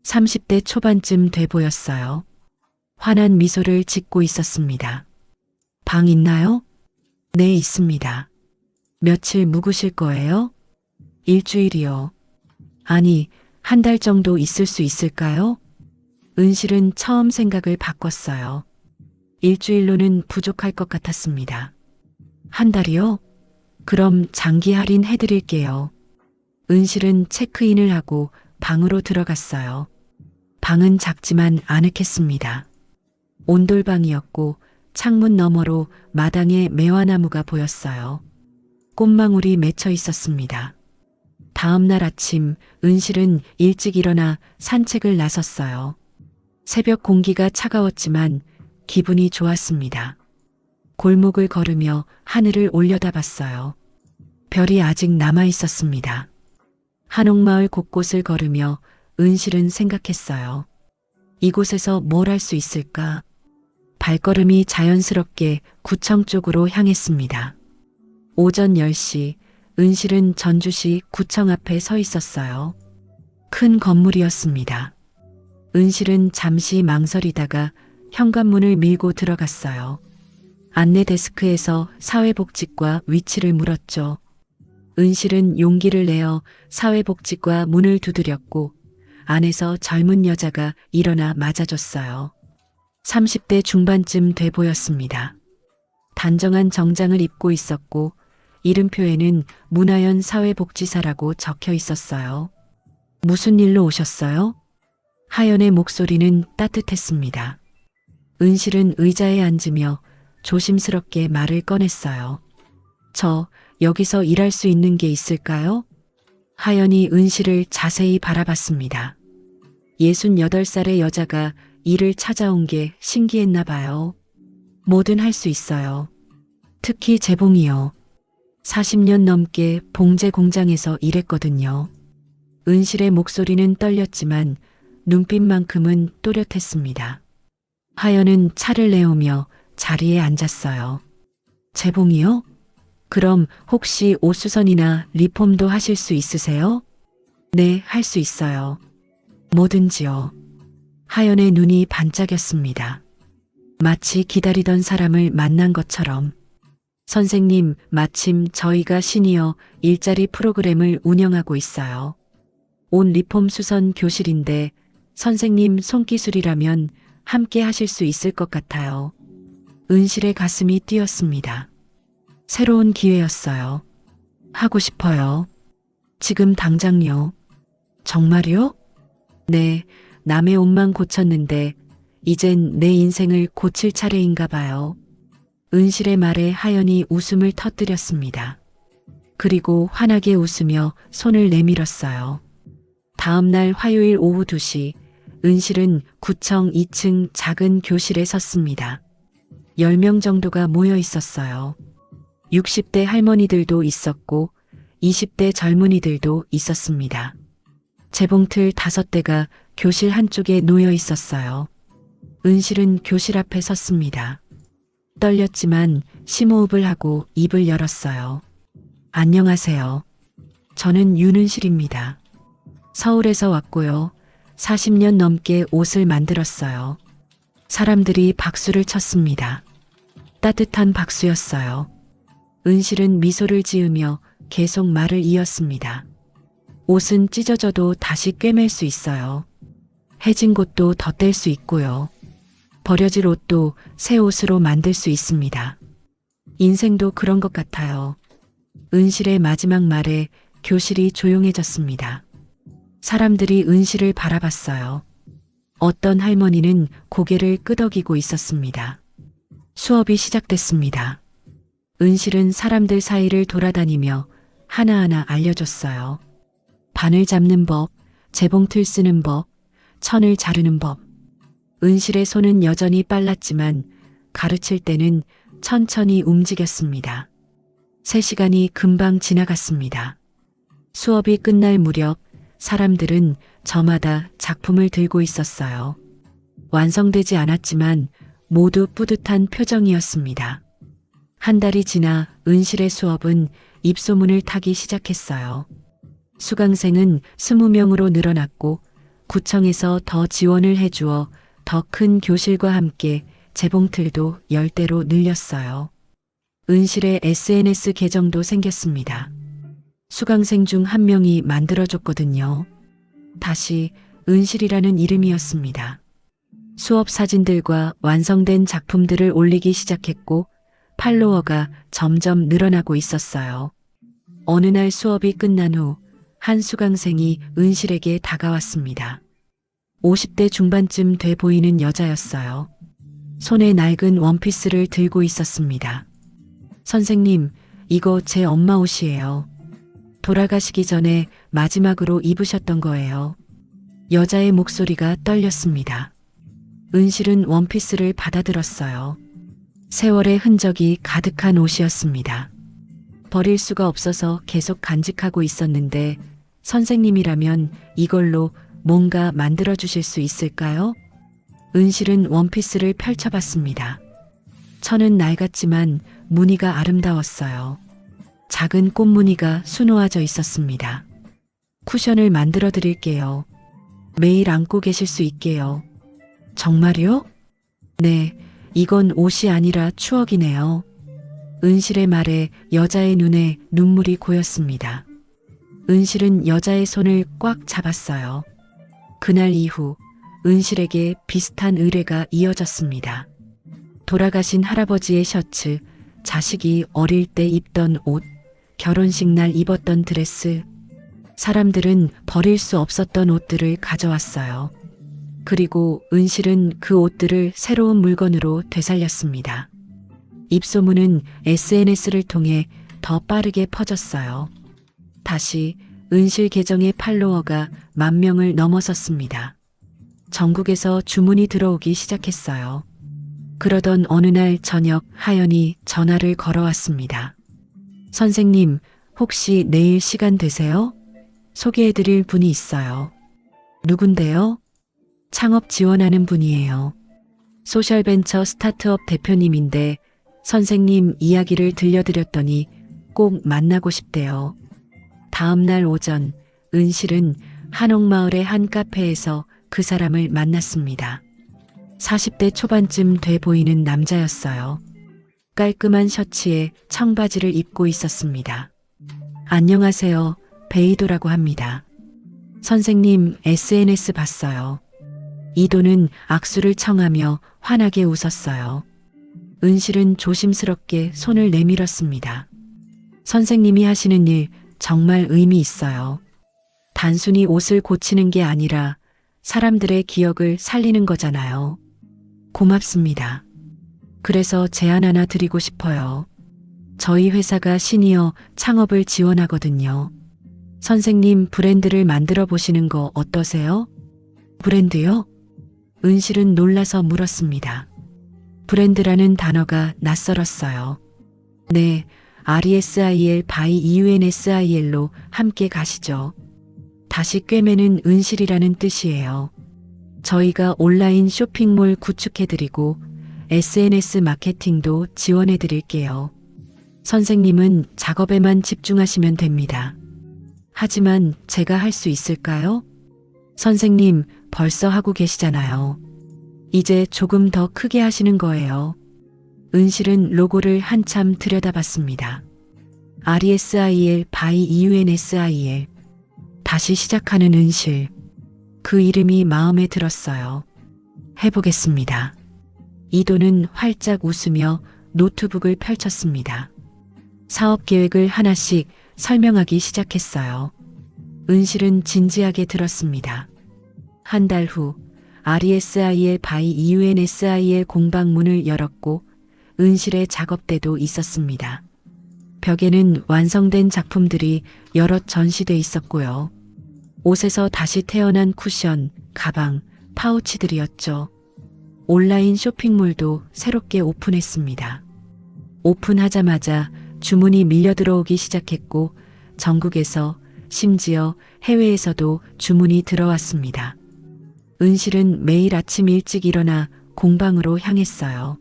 30대 초반쯤 돼 보였어요. 환한 미소를 짓고 있었습니다. 방 있나요? 네, 있습니다. 며칠 묵으실 거예요? 일주일이요. 아니, 한 달 정도 있을 수 있을까요? 은실은 처음 생각을 바꿨어요. 일주일로는 부족할 것 같았습니다. 한 달이요? 그럼 장기 할인 해드릴게요. 은실은 체크인을 하고 방으로 들어갔어요. 방은 작지만 아늑했습니다. 온돌방이었고 창문 너머로 마당에 매화나무가 보였어요. 꽃망울이 맺혀 있었습니다. 다음 날 아침 은실은 일찍 일어나 산책을 나섰어요. 새벽 공기가 차가웠지만 기분이 좋았습니다. 골목을 걸으며 하늘을 올려다봤어요. 별이 아직 남아 있었습니다. 한옥마을 곳곳을 걸으며 은실은 생각했어요. 이곳에서 뭘 할 수 있을까? 발걸음이 자연스럽게 구청 쪽으로 향했습니다. 오전 10시 은실은 전주시 구청 앞에 서 있었어요. 큰 건물이었습니다. 은실은 잠시 망설이다가 현관문을 밀고 들어갔어요. 안내 데스크에서 사회복지과 위치를 물었죠. 은실은 용기를 내어 사회복지과 문을 두드렸고 안에서 젊은 여자가 일어나 맞아줬어요. 30대 중반쯤 돼 보였습니다. 단정한 정장을 입고 있었고 이름표에는 문하연 사회복지사라고 적혀 있었어요. 무슨 일로 오셨어요? 하연의 목소리는 따뜻했습니다. 은실은 의자에 앉으며 조심스럽게 말을 꺼냈어요. 저 여기서 일할 수 있는 게 있을까요? 하연이 은실을 자세히 바라봤습니다. 68살의 여자가 일을 찾아온 게 신기했나 봐요. 뭐든 할 수 있어요. 특히 재봉이요. 40년 넘게 봉제 공장에서 일했거든요. 은실의 목소리는 떨렸지만 눈빛만큼은 또렷했습니다. 하연은 차를 내오며 자리에 앉았어요. 재봉이요? 그럼 혹시 옷수선이나 리폼도 하실 수 있으세요? 네, 할 수 있어요. 뭐든지요. 하연의 눈이 반짝였습니다. 마치 기다리던 사람을 만난 것처럼. 선생님, 마침 저희가 시니어 일자리 프로그램을 운영하고 있어요. 옷 리폼 수선 교실인데 선생님 손기술이라면 함께 하실 수 있을 것 같아요. 은실의 가슴이 뛰었습니다. 새로운 기회였어요. 하고 싶어요. 지금 당장요. 정말요? 네, 남의 옷만 고쳤는데 이젠 내 인생을 고칠 차례인가 봐요. 은실의 말에 하연이 웃음을 터뜨렸습니다. 그리고 환하게 웃으며 손을 내밀었어요. 다음 날 화요일 오후 2시, 은실은 구청 2층 작은 교실에 섰습니다. 10명 정도가 모여 있었어요. 60대 할머니들도 있었고 20대 젊은이들도 있었습니다. 재봉틀 5대가 교실 한쪽에 놓여 있었어요. 은실은 교실 앞에 섰습니다. 떨렸지만 심호흡을 하고 입을 열었어요. 안녕하세요. 저는 윤은실입니다. 서울에서 왔고요. 40년 넘게 옷을 만들었어요. 사람들이 박수를 쳤습니다. 따뜻한 박수였어요. 은실은 미소를 지으며 계속 말을 이었습니다. 옷은 찢어져도 다시 꿰맬 수 있어요. 해진 곳도 덧댈 수 있고요. 버려질 옷도 새 옷으로 만들 수 있습니다. 인생도 그런 것 같아요. 은실의 마지막 말에 교실이 조용해졌습니다. 사람들이 은실을 바라봤어요. 어떤 할머니는 고개를 끄덕이고 있었습니다. 수업이 시작됐습니다. 은실은 사람들 사이를 돌아다니며 하나하나 알려줬어요. 바늘 잡는 법, 재봉틀 쓰는 법, 천을 자르는 법. 은실의 손은 여전히 빨랐지만 가르칠 때는 천천히 움직였습니다. 3시간이 금방 지나갔습니다. 수업이 끝날 무렵 사람들은 저마다 작품을 들고 있었어요. 완성되지 않았지만 모두 뿌듯한 표정이었습니다. 한 달이 지나 은실의 수업은 입소문을 타기 시작했어요. 수강생은 20명으로 늘어났고 구청에서 더 지원을 해주어 더 큰 교실과 함께 재봉틀도 10대로 늘렸어요. 은실의 SNS 계정도 생겼습니다. 수강생 중 한 명이 만들어줬거든요. 다시 은실이라는 이름이었습니다. 수업 사진들과 완성된 작품들을 올리기 시작했고 팔로워가 점점 늘어나고 있었어요. 어느 날 수업이 끝난 후 한 수강생이 은실에게 다가왔습니다. 50대 중반쯤 돼 보이는 여자였어요. 손에 낡은 원피스를 들고 있었습니다. 선생님, 이거 제 엄마 옷이에요. 돌아가시기 전에 마지막으로 입으셨던 거예요. 여자의 목소리가 떨렸습니다. 은실은 원피스를 받아들었어요. 세월의 흔적이 가득한 옷이었습니다. 버릴 수가 없어서 계속 간직하고 있었는데 선생님이라면 이걸로 뭔가 만들어 주실 수 있을까요? 은실은 원피스를 펼쳐봤습니다. 천은 낡았지만 무늬가 아름다웠어요. 작은 꽃무늬가 수놓아져 있었습니다. 쿠션을 만들어 드릴게요. 매일 안고 계실 수 있게요. 정말요? 네, 이건 옷이 아니라 추억이네요. 은실의 말에 여자의 눈에 눈물이 고였습니다. 은실은 여자의 손을 꽉 잡았어요. 그날 이후 은실에게 비슷한 의뢰가 이어졌습니다. 돌아가신 할아버지의 셔츠, 자식이 어릴 때 입던 옷, 결혼식 날 입었던 드레스. 사람들은 버릴 수 없었던 옷들을 가져왔어요. 그리고 은실은 그 옷들을 새로운 물건으로 되살렸습니다. 입소문은 SNS를 통해 더 빠르게 퍼졌어요. 다시 은실 계정의 팔로워가 10,000명을 넘어섰습니다. 전국에서 주문이 들어오기 시작했어요. 그러던 어느 날 저녁 하연이 전화를 걸어왔습니다. 선생님, 혹시 내일 시간 되세요? 소개해드릴 분이 있어요. 누군데요? 창업 지원하는 분이에요. 소셜벤처 스타트업 대표님인데 선생님 이야기를 들려드렸더니 꼭 만나고 싶대요. 다음 날 오전 은실은 한옥마을의 한 카페에서 그 사람을 만났습니다. 40대 초반쯤 돼 보이는 남자였어요. 깔끔한 셔츠에 청바지를 입고 있었습니다. 안녕하세요. 베이도라고 합니다. 선생님 SNS 봤어요. 이도는 악수를 청하며 환하게 웃었어요. 은실은 조심스럽게 손을 내밀었습니다. 선생님이 하시는 일 정말 의미 있어요. 단순히 옷을 고치는 게 아니라 사람들의 기억을 살리는 거잖아요. 고맙습니다. 그래서 제안 하나 드리고 싶어요. 저희 회사가 시니어 창업을 지원하거든요. 선생님 브랜드를 만들어 보시는 거 어떠세요? 브랜드요? 은실은 놀라서 물었습니다. 브랜드라는 단어가 낯설었어요. 네, RESIL by EUNSIL로 함께 가시죠. 다시 꿰매는 은실이라는 뜻이에요. 저희가 온라인 쇼핑몰 구축해드리고 SNS 마케팅도 지원해드릴게요. 선생님은 작업에만 집중하시면 됩니다. 하지만 제가 할 수 있을까요? 선생님 벌써 하고 계시잖아요. 이제 조금 더 크게 하시는 거예요. 은실은 로고를 한참 들여다봤습니다. RESIL by EUNSIL. 다시 시작하는 은실. 그 이름이 마음에 들었어요. 해보겠습니다. 이도는 활짝 웃으며 노트북을 펼쳤습니다. 사업 계획을 하나씩 설명하기 시작했어요. 은실은 진지하게 들었습니다. 한 달 후 RESIL by EUNSIL 공방문을 열었고 은실의 작업대도 있었습니다. 벽에는 완성된 작품들이 여럿 전시돼 있었고요. 옷에서 다시 태어난 쿠션, 가방, 파우치들이었죠. 온라인 쇼핑몰도 새롭게 오픈했습니다. 오픈하자마자 주문이 밀려 들어오기 시작했고 전국에서 심지어 해외에서도 주문이 들어왔습니다. 은실은 매일 아침 일찍 일어나 공방으로 향했어요.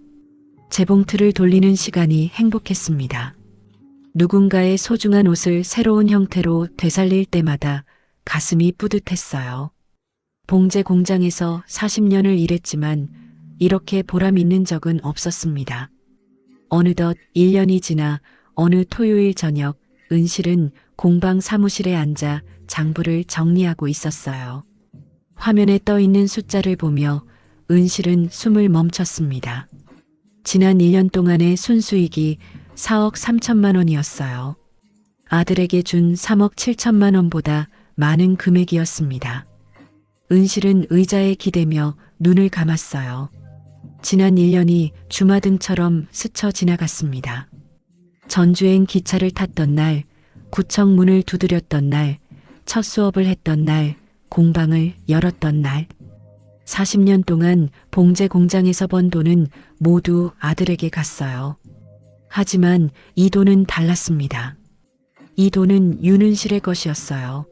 재봉틀을 돌리는 시간이 행복했습니다. 누군가의 소중한 옷을 새로운 형태로 되살릴 때마다 가슴이 뿌듯했어요. 봉제 공장에서 40년을 일했지만 이렇게 보람 있는 적은 없었습니다. 어느덧 1년이 지나 어느 토요일 저녁 은실은 공방 사무실에 앉아 장부를 정리하고 있었어요. 화면에 떠 있는 숫자를 보며 은실은 숨을 멈췄습니다. 지난 1년 동안의 순수익이 4억 3천만 원이었어요. 아들에게 준 3억 7천만 원보다 많은 금액이었습니다. 은실은 의자에 기대며 눈을 감았어요. 지난 1년이 주마등처럼 스쳐 지나갔습니다. 전주행 기차를 탔던 날, 구청 문을 두드렸던 날, 첫 수업을 했던 날, 공방을 열었던 날. 40년 동안 봉제 공장에서 번 돈은 모두 아들에게 갔어요. 하지만 이 돈은 달랐습니다. 이 돈은 윤은실의 것이었어요.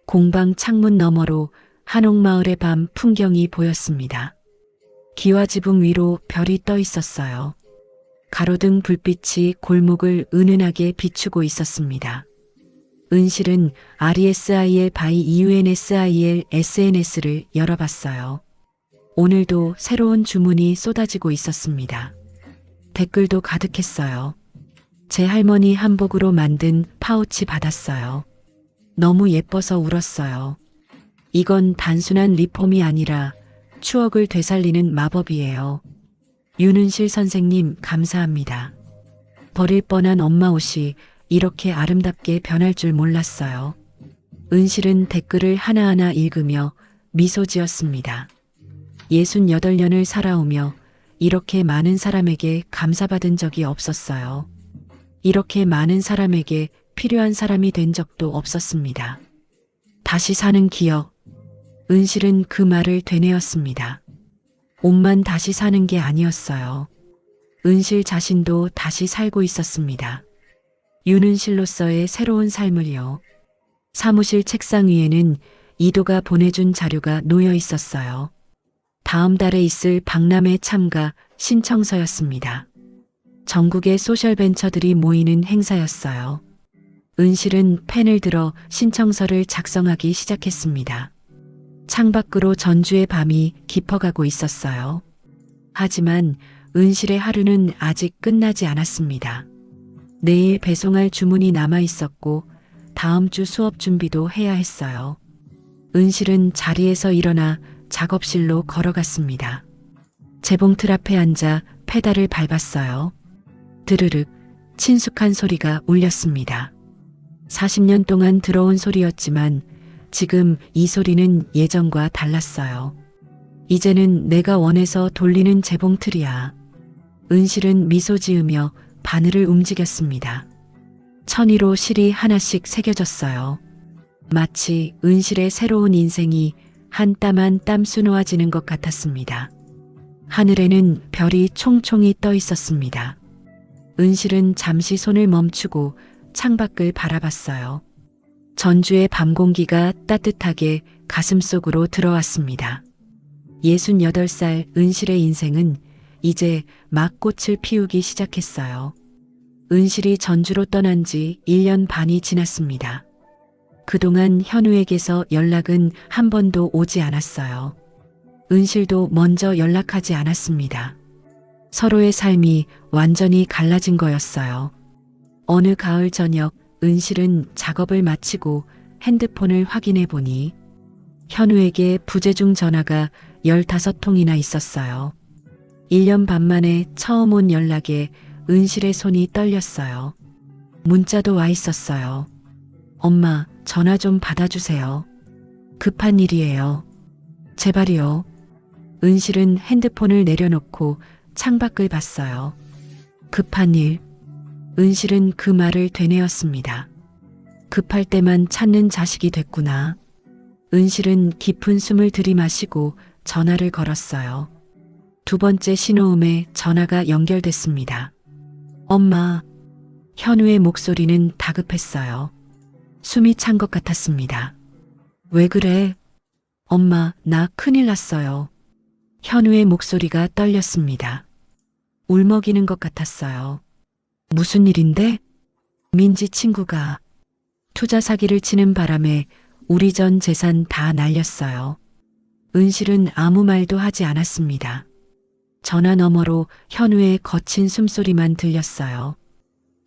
공방 창문 너머로 한옥마을의 밤 풍경이 보였습니다. 기와지붕 위로 별이 떠 있었어요. 가로등 불빛이 골목을 은은하게 비추고 있었습니다. 은실은 RESIL by EUNSIL SNS를 열어봤어요. 오늘도 새로운 주문이 쏟아지고 있었습니다. 댓글도 가득했어요. 제 할머니 한복으로 만든 파우치 받았어요. 너무 예뻐서 울었어요. 이건 단순한 리폼이 아니라 추억을 되살리는 마법이에요. 윤은실 선생님 감사합니다. 버릴 뻔한 엄마 옷이 이렇게 아름답게 변할 줄 몰랐어요. 은실은 댓글을 하나하나 읽으며 미소 지었습니다. 68년을 살아오며 이렇게 많은 사람에게 감사받은 적이 없었어요. 이렇게 많은 사람에게 필요한 사람이 된 적도 없었습니다. 다시 사는 기억. 은실은 그 말을 되뇌었습니다. 옷만 다시 사는 게 아니었어요. 은실 자신도 다시 살고 있었습니다. 윤은실로서의 새로운 삶을요. 사무실 책상 위에는 이도가 보내준 자료가 놓여 있었어요. 다음 달에 있을 박람회 참가 신청서였습니다. 전국의 소셜벤처들이 모이는 행사였어요. 은실은 펜을 들어 신청서를 작성하기 시작했습니다. 창밖으로 전주의 밤이 깊어가고 있었어요. 하지만 은실의 하루는 아직 끝나지 않았습니다. 내일 배송할 주문이 남아 있었고 다음 주 수업 준비도 해야 했어요. 은실은 자리에서 일어나 작업실로 걸어갔습니다. 재봉틀 앞에 앉아 페달을 밟았어요. 드르륵 친숙한 소리가 울렸습니다. 40년 동안 들어온 소리였지만 지금 이 소리는 예전과 달랐어요. 이제는 내가 원해서 돌리는 재봉틀이야. 은실은 미소 지으며 바늘을 움직였습니다. 천이로 실이 하나씩 새겨졌어요. 마치 은실의 새로운 인생이 한 땀 한 땀 수놓아지는 것 같았습니다. 하늘에는 별이 총총히 떠 있었습니다. 은실은 잠시 손을 멈추고 창밖을 바라봤어요. 전주의 밤 공기가 따뜻하게 가슴속으로 들어왔습니다. 68살 은실의 인생은 이제 막 꽃을 피우기 시작했어요. 은실이 전주로 떠난 지 1년 반이 지났습니다. 그동안 현우에게서 연락은 한 번도 오지 않았어요. 은실도 먼저 연락하지 않았습니다. 서로의 삶이 완전히 갈라진 거였어요. 어느 가을 저녁 은실은 작업을 마치고 핸드폰을 확인해 보니 현우에게 부재중 전화가 15통이나 있었어요. 1년 반 만에 처음 온 연락에 은실의 손이 떨렸어요. 문자도 와 있었어요. 엄마, 전화 좀 받아주세요. 급한 일이에요. 제발이요. 은실은 핸드폰을 내려놓고 창밖을 봤어요. 급한 일. 은실은 그 말을 되뇌었습니다. 급할 때만 찾는 자식이 됐구나. 은실은 깊은 숨을 들이마시고 전화를 걸었어요. 두 번째 신호음에 전화가 연결됐습니다. 엄마. 현우의 목소리는 다급했어요. 숨이 찬 것 같았습니다. 왜 그래? 엄마, 나 큰일 났어요. 현우의 목소리가 떨렸습니다. 울먹이는 것 같았어요. 무슨 일인데? 민지 친구가 투자 사기를 치는 바람에 우리 전 재산 다 날렸어요. 은실은 아무 말도 하지 않았습니다. 전화 너머로 현우의 거친 숨소리만 들렸어요.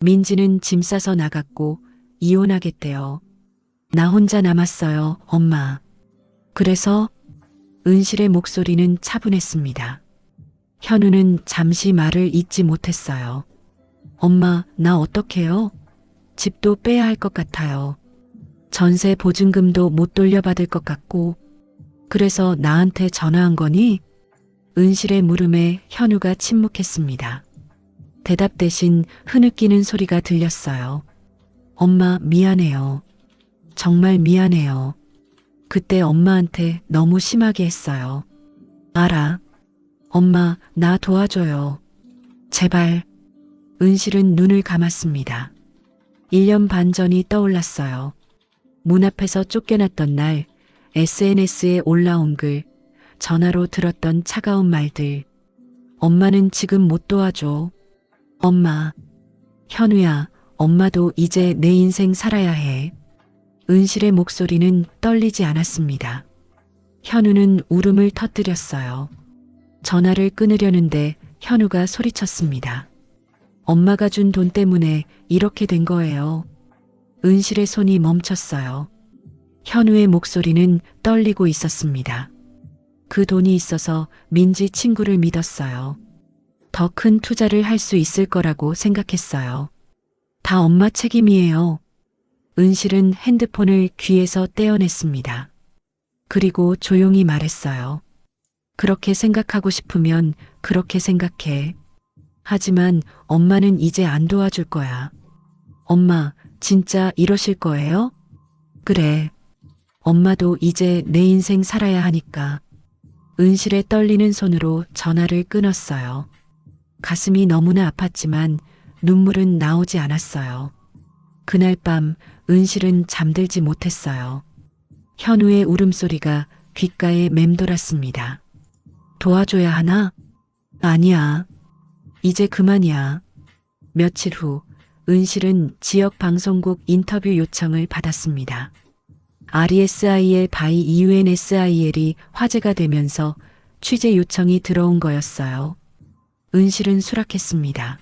민지는 짐 싸서 나갔고 이혼하겠대요. 나 혼자 남았어요, 엄마. 그래서 은실의 목소리는 차분했습니다. 현우는 잠시 말을 잇지 못했어요. 엄마, 나 어떡해요? 집도 빼야 할 것 같아요. 전세 보증금도 못 돌려받을 것 같고. 그래서 나한테 전화한 거니? 은실의 물음에 현우가 침묵했습니다. 대답 대신 흐느끼는 소리가 들렸어요. 엄마, 미안해요. 정말 미안해요. 그때 엄마한테 너무 심하게 했어요. 알아. 엄마, 나 도와줘요. 제발. 은실은 눈을 감았습니다. 1년 반 전이 떠올랐어요. 문 앞에서 쫓겨났던 날, SNS에 올라온 글, 전화로 들었던 차가운 말들. 엄마는 지금 못 도와줘. 엄마. 현우야, 엄마도 이제 내 인생 살아야 해. 은실의 목소리는 떨리지 않았습니다. 현우는 울음을 터뜨렸어요. 전화를 끊으려는데 현우가 소리쳤습니다. 엄마가 준 돈 때문에 이렇게 된 거예요. 은실의 손이 멈췄어요. 현우의 목소리는 떨리고 있었습니다. 그 돈이 있어서 민지 친구를 믿었어요. 더 큰 투자를 할 수 있을 거라고 생각했어요. 다 엄마 책임이에요. 은실은 핸드폰을 귀에서 떼어냈습니다. 그리고 조용히 말했어요. 그렇게 생각하고 싶으면 그렇게 생각해. 하지만 엄마는 이제 안 도와줄 거야. 엄마, 진짜 이러실 거예요? 그래. 엄마도 이제 내 인생 살아야 하니까. 은실의 떨리는 손으로 전화를 끊었어요. 가슴이 너무나 아팠지만 눈물은 나오지 않았어요. 그날 밤 은실은 잠들지 못했어요. 현우의 울음소리가 귓가에 맴돌았습니다. 도와줘야 하나? 아니야. 이제 그만이야. 며칠 후 은실은 지역 방송국 인터뷰 요청을 받았습니다. RESIL by UNSIL이 화제가 되면서 취재 요청이 들어온 거였어요. 은실은 수락했습니다.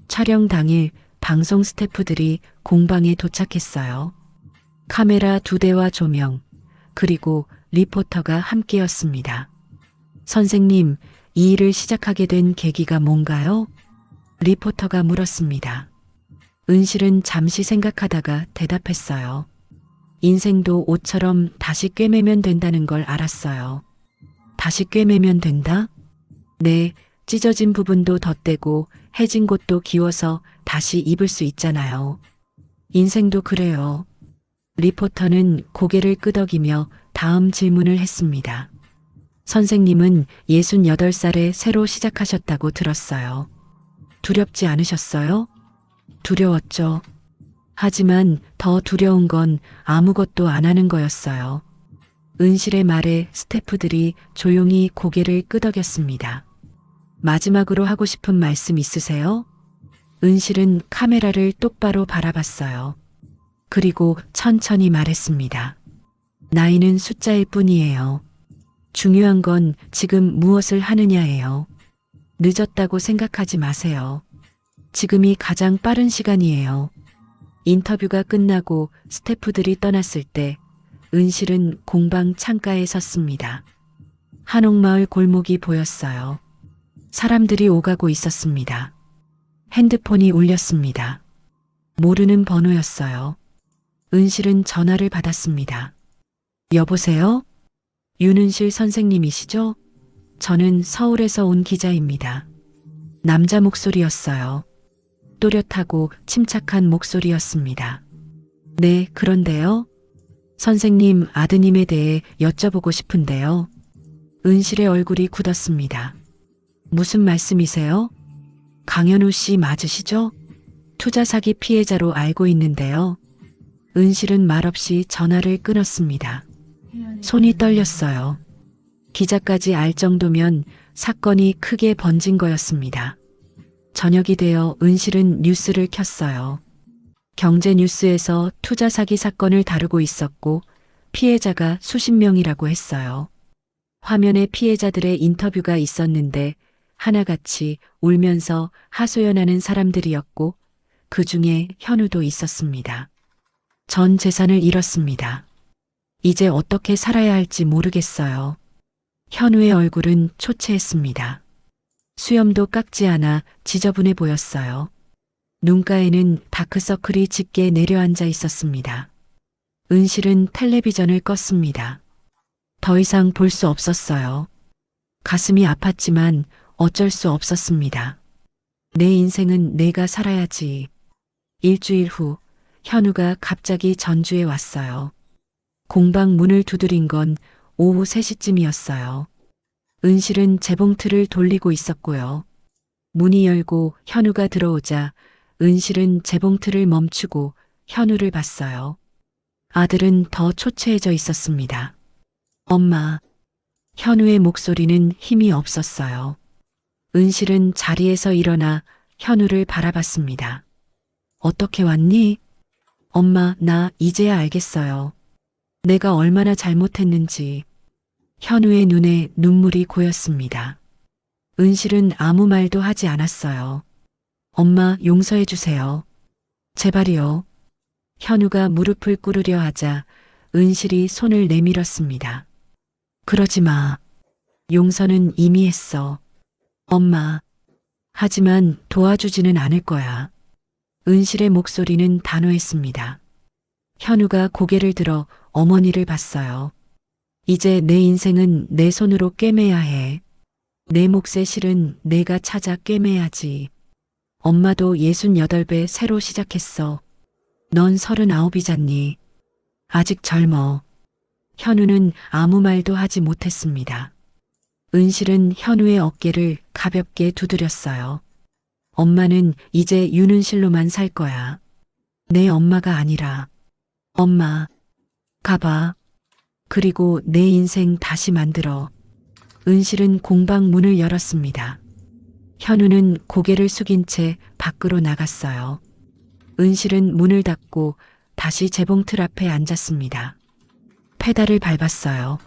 촬영 당일 방송 스태프들이 공방에 도착했어요. 카메라 2대와 조명, 그리고 리포터가 함께였습니다. 선생님, 이 일을 시작하게 된 계기가 뭔가요? 리포터가 물었습니다. 은실은 잠시 생각하다가 대답했어요. 인생도 옷처럼 다시 꿰매면 된다는 걸 알았어요. 다시 꿰매면 된다? 네, 찢어진 부분도 덧대고 해진 곳도 기워서 다시 입을 수 있잖아요. 인생도 그래요. 리포터는 고개를 끄덕이며 다음 질문을 했습니다. 선생님은 68살에 새로 시작하셨다고 들었어요. 두렵지 않으셨어요? 두려웠죠. 하지만 더 두려운 건 아무것도 안 하는 거였어요. 은실의 말에 스태프들이 조용히 고개를 끄덕였습니다. 마지막으로 하고 싶은 말씀 있으세요? 은실은 카메라를 똑바로 바라봤어요. 그리고 천천히 말했습니다. 나이는 숫자일 뿐이에요. 중요한 건 지금 무엇을 하느냐예요. 늦었다고 생각하지 마세요. 지금이 가장 빠른 시간이에요. 인터뷰가 끝나고 스태프들이 떠났을 때 은실은 공방 창가에 섰습니다. 한옥마을 골목이 보였어요. 사람들이 오가고 있었습니다. 핸드폰이 울렸습니다. 모르는 번호였어요. 은실은 전화를 받았습니다. 여보세요? 윤은실 선생님이시죠? 저는 서울에서 온 기자입니다. 남자 목소리였어요. 또렷하고 침착한 목소리였습니다. 네, 그런데요. 선생님 아드님에 대해 여쭤보고 싶은데요. 은실의 얼굴이 굳었습니다. 무슨 말씀이세요? 강현우 씨 맞으시죠? 투자 사기 피해자로 알고 있는데요. 은실은 말없이 전화를 끊었습니다. 손이 떨렸어요. 기자까지 알 정도면 사건이 크게 번진 거였습니다. 저녁이 되어 은실은 뉴스를 켰어요. 경제 뉴스에서 투자 사기 사건을 다루고 있었고 피해자가 수십 명이라고 했어요. 화면에 피해자들의 인터뷰가 있었는데 하나같이 울면서 하소연하는 사람들이었고 그 중에 현우도 있었습니다. 전 재산을 잃었습니다. 이제 어떻게 살아야 할지 모르겠어요. 현우의 얼굴은 초췌했습니다. 수염도 깎지 않아 지저분해 보였어요. 눈가에는 다크서클이 짙게 내려앉아 있었습니다. 은실은 텔레비전을 껐습니다. 더 이상 볼 수 없었어요. 가슴이 아팠지만 어쩔 수 없었습니다. 내 인생은 내가 살아야지. 일주일 후 현우가 갑자기 전주에 왔어요. 공방 문을 두드린 건 오후 3시쯤이었어요. 은실은 재봉틀을 돌리고 있었고요. 문이 열고 현우가 들어오자 은실은 재봉틀을 멈추고 현우를 봤어요. 아들은 더 초췌해져 있었습니다. 엄마. 현우의 목소리는 힘이 없었어요. 은실은 자리에서 일어나 현우를 바라봤습니다. 어떻게 왔니? 엄마, 나 이제야 알겠어요. 내가 얼마나 잘못했는지. 현우의 눈에 눈물이 고였습니다. 은실은 아무 말도 하지 않았어요. 엄마, 용서해 주세요. 제발이요. 현우가 무릎을 꿇으려 하자 은실이 손을 내밀었습니다. 그러지 마. 용서는 이미 했어. 엄마. 하지만 도와주지는 않을 거야. 은실의 목소리는 단호했습니다. 현우가 고개를 들어 어머니를 봤어요. 이제 내 인생은 내 손으로 꿰매야 해. 내 몫의 실은 내가 찾아 꿰매야지. 엄마도 68배 새로 시작했어. 넌 39이잖니. 아직 젊어. 현우는 아무 말도 하지 못했습니다. 은실은 현우의 어깨를 가볍게 두드렸어요. 엄마는 이제 윤은실로만 살 거야. 내 엄마가 아니라. 엄마, 가봐. 그리고 내 인생 다시 만들어. 은실은 공방 문을 열었습니다. 현우는 고개를 숙인 채 밖으로 나갔어요. 은실은 문을 닫고 다시 재봉틀 앞에 앉았습니다. 페달을 밟았어요.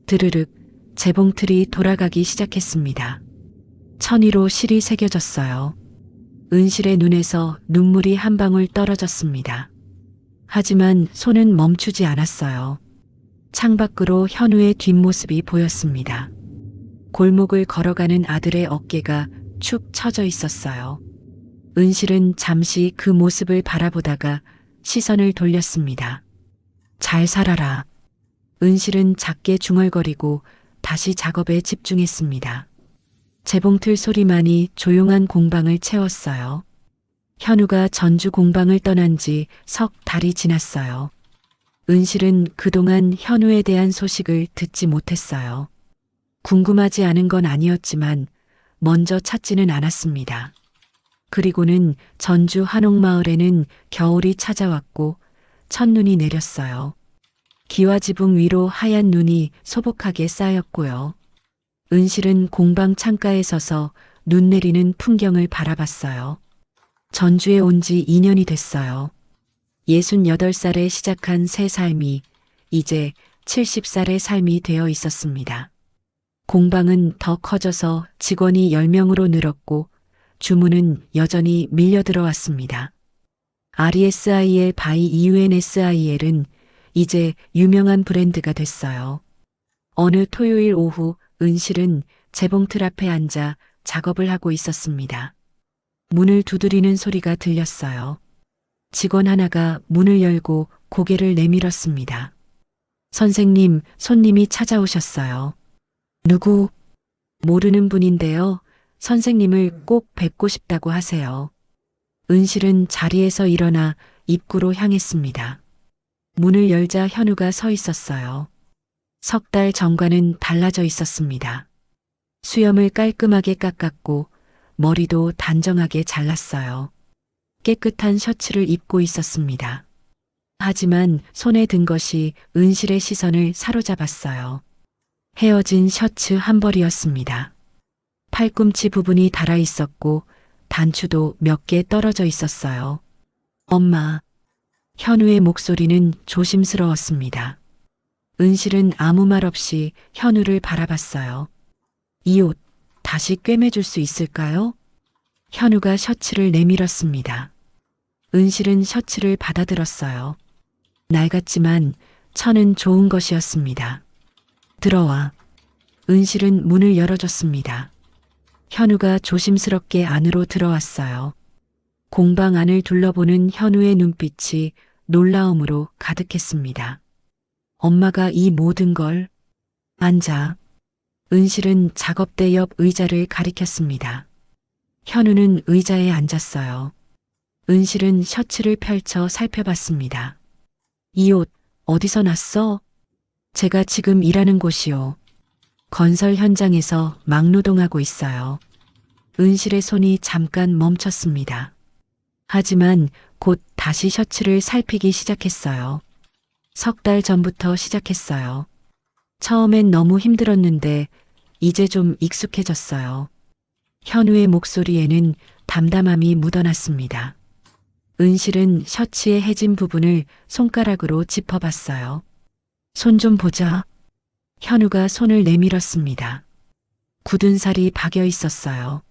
드르륵 재봉틀이 돌아가기 시작했습니다. 천위로 실이 새겨졌어요. 은실의 눈에서 눈물이 한 방울 떨어졌습니다. 하지만 손은 멈추지 않았어요. 창밖으로 현우의 뒷모습이 보였습니다. 골목을 걸어가는 아들의 어깨가 축 처져 있었어요. 은실은 잠시 그 모습을 바라보다가 시선을 돌렸습니다. 잘 살아라. 은실은 작게 중얼거리고 다시 작업에 집중했습니다. 재봉틀 소리만이 조용한 공방을 채웠어요. 현우가 전주 공방을 떠난 지 석 달이 지났어요. 은실은 그동안 현우에 대한 소식을 듣지 못했어요. 궁금하지 않은 건 아니었지만 먼저 찾지는 않았습니다. 그리고는 전주 한옥마을에는 겨울이 찾아왔고 첫눈이 내렸어요. 기와지붕 위로 하얀 눈이 소복하게 쌓였고요. 은실은 공방 창가에 서서 눈 내리는 풍경을 바라봤어요. 전주에 온 지 2년이 됐어요. 68살에 시작한 새 삶이 이제 70살의 삶이 되어 있었습니다. 공방은 더 커져서 직원이 10명으로 늘었고 주문은 여전히 밀려 들어왔습니다. RESIL by EUNSIL은 이제 유명한 브랜드가 됐어요. 어느 토요일 오후 은실은 재봉틀 앞에 앉아 작업을 하고 있었습니다. 문을 두드리는 소리가 들렸어요. 직원 하나가 문을 열고 고개를 내밀었습니다. 선생님, 손님이 찾아오셨어요. 누구? 모르는 분인데요. 선생님을 꼭 뵙고 싶다고 하세요. 은실은 자리에서 일어나 입구로 향했습니다. 문을 열자 현우가 서 있었어요. 석 달 전과는 달라져 있었습니다. 수염을 깔끔하게 깎았고 머리도 단정하게 잘랐어요. 깨끗한 셔츠를 입고 있었습니다. 하지만 손에 든 것이 은실의 시선을 사로잡았어요. 헤어진 셔츠 한 벌이었습니다. 팔꿈치 부분이 닳아 있었고 단추도 몇 개 떨어져 있었어요. 엄마. 현우의 목소리는 조심스러웠습니다. 은실은 아무 말 없이 현우를 바라봤어요. 이 옷 다시 꿰매줄 수 있을까요? 현우가 셔츠를 내밀었습니다. 은실은 셔츠를 받아들었어요. 낡았지만 천은 좋은 것이었습니다. 들어와. 은실은 문을 열어줬습니다. 현우가 조심스럽게 안으로 들어왔어요. 공방 안을 둘러보는 현우의 눈빛이 놀라움으로 가득했습니다. 엄마가 이 모든 걸. 앉아. 은실은 작업대 옆 의자를 가리켰습니다. 현우는 의자에 앉았어요. 은실은 셔츠를 펼쳐 살펴봤습니다. 이 옷 어디서 났어? 제가 지금 일하는 곳이요. 건설 현장에서 막노동하고 있어요. 은실의 손이 잠깐 멈췄습니다. 하지만 곧 다시 셔츠를 살피기 시작했어요. 석 달 전부터 시작했어요. 처음엔 너무 힘들었는데 이제 좀 익숙해졌어요. 현우의 목소리에는 담담함이 묻어났습니다. 은실은 셔츠의 해진 부분을 손가락으로 짚어봤어요. 손 좀 보자. 현우가 손을 내밀었습니다. 굳은 살이 박여 있었어요.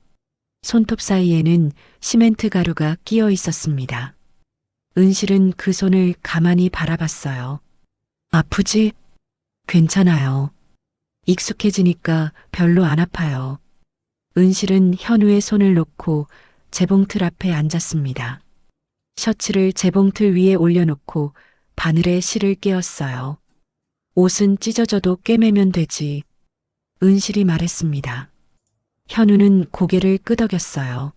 손톱 사이에는 시멘트 가루가 끼어 있었습니다. 은실은 그 손을 가만히 바라봤어요. 아프지? 괜찮아요. 익숙해지니까 별로 안 아파요. 은실은 현우의 손을 놓고 재봉틀 앞에 앉았습니다. 셔츠를 재봉틀 위에 올려놓고 바늘에 실을 꿰었어요. 옷은 찢어져도 꿰매면 되지. 은실이 말했습니다. 현우는 고개를 끄덕였어요.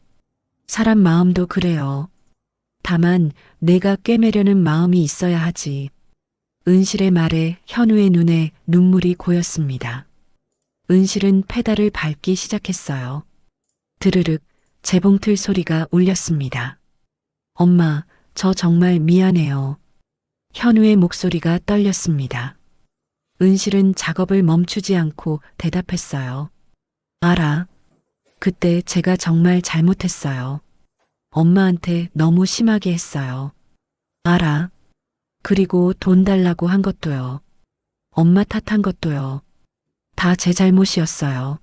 사람 마음도 그래요. 다만 내가 꿰매려는 마음이 있어야 하지. 은실의 말에 현우의 눈에 눈물이 고였습니다. 은실은 페달을 밟기 시작했어요. 드르륵 재봉틀 소리가 울렸습니다. 엄마, 저 정말 미안해요. 현우의 목소리가 떨렸습니다. 은실은 작업을 멈추지 않고 대답했어요. 알아. 그때 제가 정말 잘못했어요. 엄마한테 너무 심하게 했어요. 알아. 그리고 돈 달라고 한 것도요. 엄마 탓한 것도요. 다 제 잘못이었어요.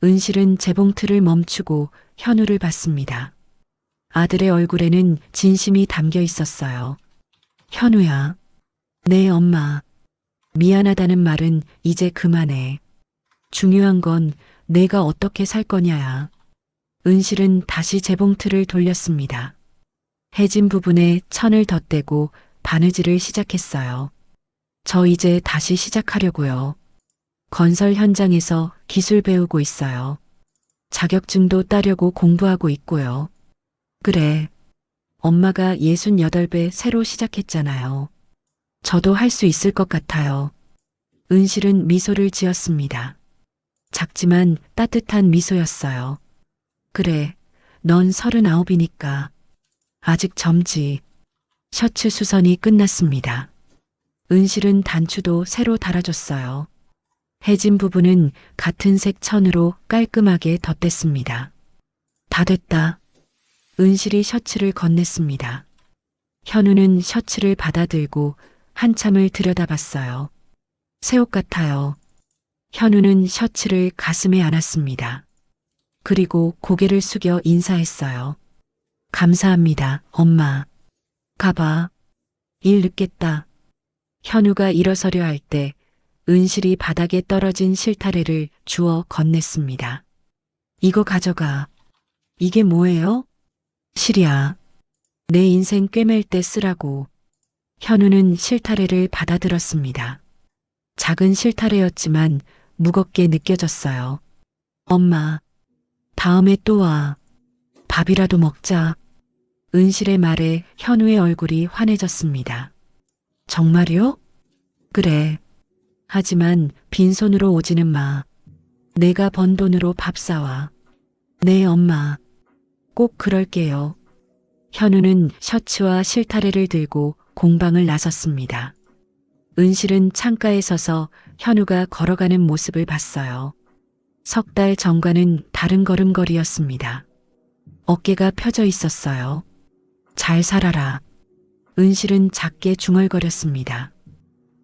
은실은 재봉틀을 멈추고 현우를 봤습니다. 아들의 얼굴에는 진심이 담겨 있었어요. 현우야. 네, 엄마. 미안하다는 말은 이제 그만해. 중요한 건 내가 어떻게 살 거냐야. 은실은 다시 재봉틀을 돌렸습니다. 해진 부분에 천을 덧대고 바느질을 시작했어요. 저 이제 다시 시작하려고요. 건설 현장에서 기술 배우고 있어요. 자격증도 따려고 공부하고 있고요. 그래. 엄마가 68배 새로 시작했잖아요. 저도 할 수 있을 것 같아요. 은실은 미소를 지었습니다. 작지만 따뜻한 미소였어요. 그래, 넌 39이니까. 아직 젊지. 셔츠 수선이 끝났습니다. 은실은 단추도 새로 달아줬어요. 해진 부분은 같은 색 천으로 깔끔하게 덧댔습니다. 다 됐다. 은실이 셔츠를 건넸습니다. 현우는 셔츠를 받아들고 한참을 들여다봤어요. 새 옷 같아요. 현우는 셔츠를 가슴에 안았습니다. 그리고 고개를 숙여 인사했어요. 감사합니다, 엄마. 가봐. 일 늦겠다. 현우가 일어서려 할 때 은실이 바닥에 떨어진 실타래를 주워 건넸습니다. 이거 가져가. 이게 뭐예요? 실이야. 내 인생 꿰맬 때 쓰라고. 현우는 실타래를 받아들었습니다. 작은 실타래였지만 무겁게 느껴졌어요. 엄마, 다음에 또 와. 밥이라도 먹자. 은실의 말에 현우의 얼굴이 환해졌습니다. 정말요? 그래. 하지만 빈손으로 오지는 마. 내가 번 돈으로 밥 사와. 네, 엄마. 꼭 그럴게요. 현우는 셔츠와 실타래를 들고 공방을 나섰습니다. 은실은 창가에 서서 현우가 걸어가는 모습을 봤어요. 석 달 전과는 다른 걸음걸이였습니다. 어깨가 펴져 있었어요. 잘 살아라. 은실은 작게 중얼거렸습니다.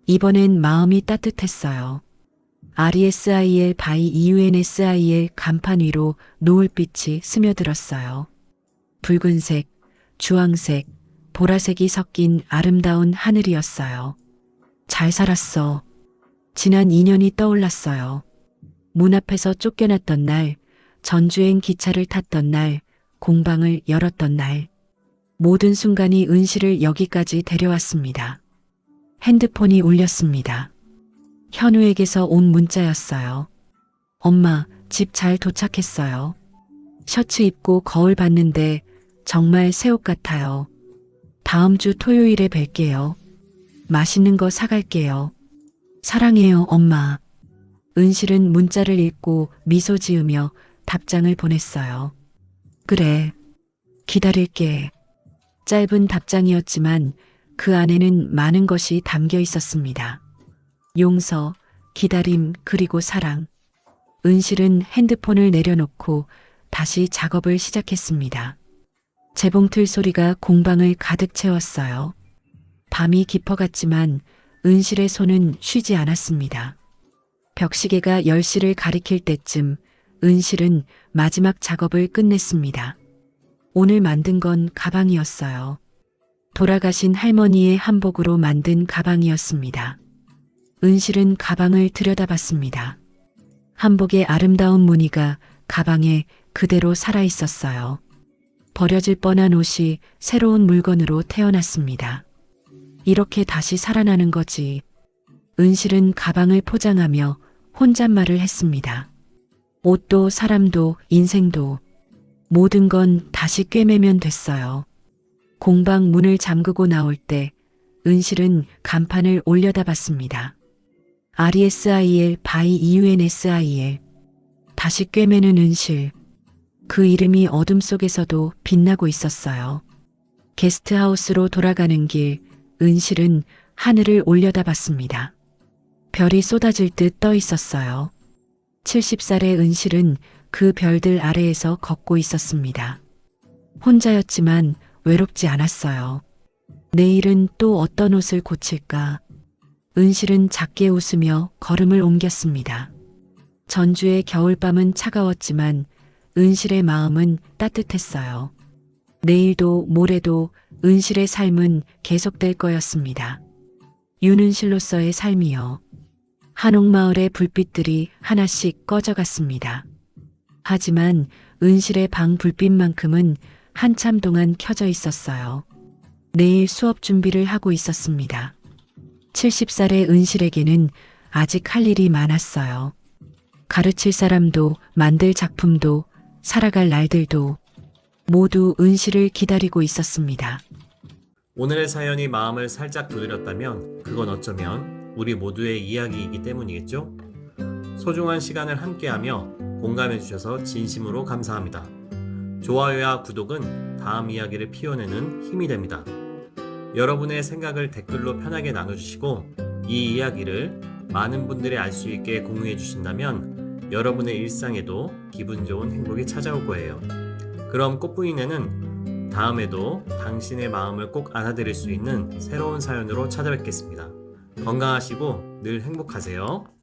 이번엔 마음이 따뜻했어요. RESIL by EUNSIL 간판 위로 노을빛이 스며들었어요. 붉은색, 주황색, 보라색이 섞인 아름다운 하늘이었어요. 잘 살았어. 지난 2년이 떠올랐어요. 문 앞에서 쫓겨났던 날, 전주행 기차를 탔던 날, 공방을 열었던 날. 모든 순간이 은실을 여기까지 데려왔습니다. 핸드폰이 울렸습니다. 현우에게서 온 문자였어요. 엄마, 집 잘 도착했어요. 셔츠 입고 거울 봤는데 정말 새 옷 같아요. 다음 주 토요일에 뵐게요. 맛있는 거 사갈게요. 사랑해요, 엄마. 은실은 문자를 읽고 미소 지으며 답장을 보냈어요. 그래, 기다릴게. 짧은 답장이었지만 그 안에는 많은 것이 담겨 있었습니다. 용서, 기다림, 그리고 사랑. 은실은 핸드폰을 내려놓고 다시 작업을 시작했습니다. 재봉틀 소리가 공방을 가득 채웠어요. 밤이 깊어갔지만 은실의 손은 쉬지 않았습니다. 벽시계가 10시를 가리킬 때쯤 은실은 마지막 작업을 끝냈습니다. 오늘 만든 건 가방이었어요. 돌아가신 할머니의 한복으로 만든 가방이었습니다. 은실은 가방을 들여다봤습니다. 한복의 아름다운 무늬가 가방에 그대로 살아있었어요. 버려질 뻔한 옷이 새로운 물건으로 태어났습니다. 이렇게 다시 살아나는 거지. 은실은 가방을 포장하며 혼잣말을 했습니다. 옷도 사람도 인생도 모든 건 다시 꿰매면 됐어요. 공방 문을 잠그고 나올 때 은실은 간판을 올려다봤습니다. RESIL by EUNSIL. 다시 꿰매는 은실. 그 이름이 어둠 속에서도 빛나고 있었어요. 게스트하우스로 돌아가는 길, 은실은 하늘을 올려다봤습니다. 별이 쏟아질 듯 떠 있었어요. 70살의 은실은 그 별들 아래에서 걷고 있었습니다. 혼자였지만 외롭지 않았어요. 내일은 또 어떤 옷을 고칠까? 은실은 작게 웃으며 걸음을 옮겼습니다. 전주의 겨울밤은 차가웠지만 은실의 마음은 따뜻했어요. 내일도 모레도 은실의 삶은 계속될 거였습니다. 윤은실로서의 삶이요. 한옥마을의 불빛들이 하나씩 꺼져갔습니다. 하지만 은실의 방 불빛만큼은 한참 동안 켜져 있었어요. 내일 수업 준비를 하고 있었습니다. 70살의 은실에게는 아직 할 일이 많았어요. 가르칠 사람도 만들 작품도 살아갈 날들도 모두 은실을 기다리고 있었습니다. 오늘의 사연이 마음을 살짝 두드렸다면 그건 어쩌면 우리 모두의 이야기이기 때문이겠죠? 소중한 시간을 함께하며 공감해주셔서 진심으로 감사합니다. 좋아요와 구독은 다음 이야기를 피워내는 힘이 됩니다. 여러분의 생각을 댓글로 편하게 나눠주시고 이 이야기를 많은 분들이 알 수 있게 공유해 주신다면 여러분의 일상에도 기분 좋은 행복이 찾아올 거예요. 그럼 꽃부인네는 다음에도 당신의 마음을 꼭 안아드릴 수 있는 새로운 사연으로 찾아뵙겠습니다. 건강하시고 늘 행복하세요.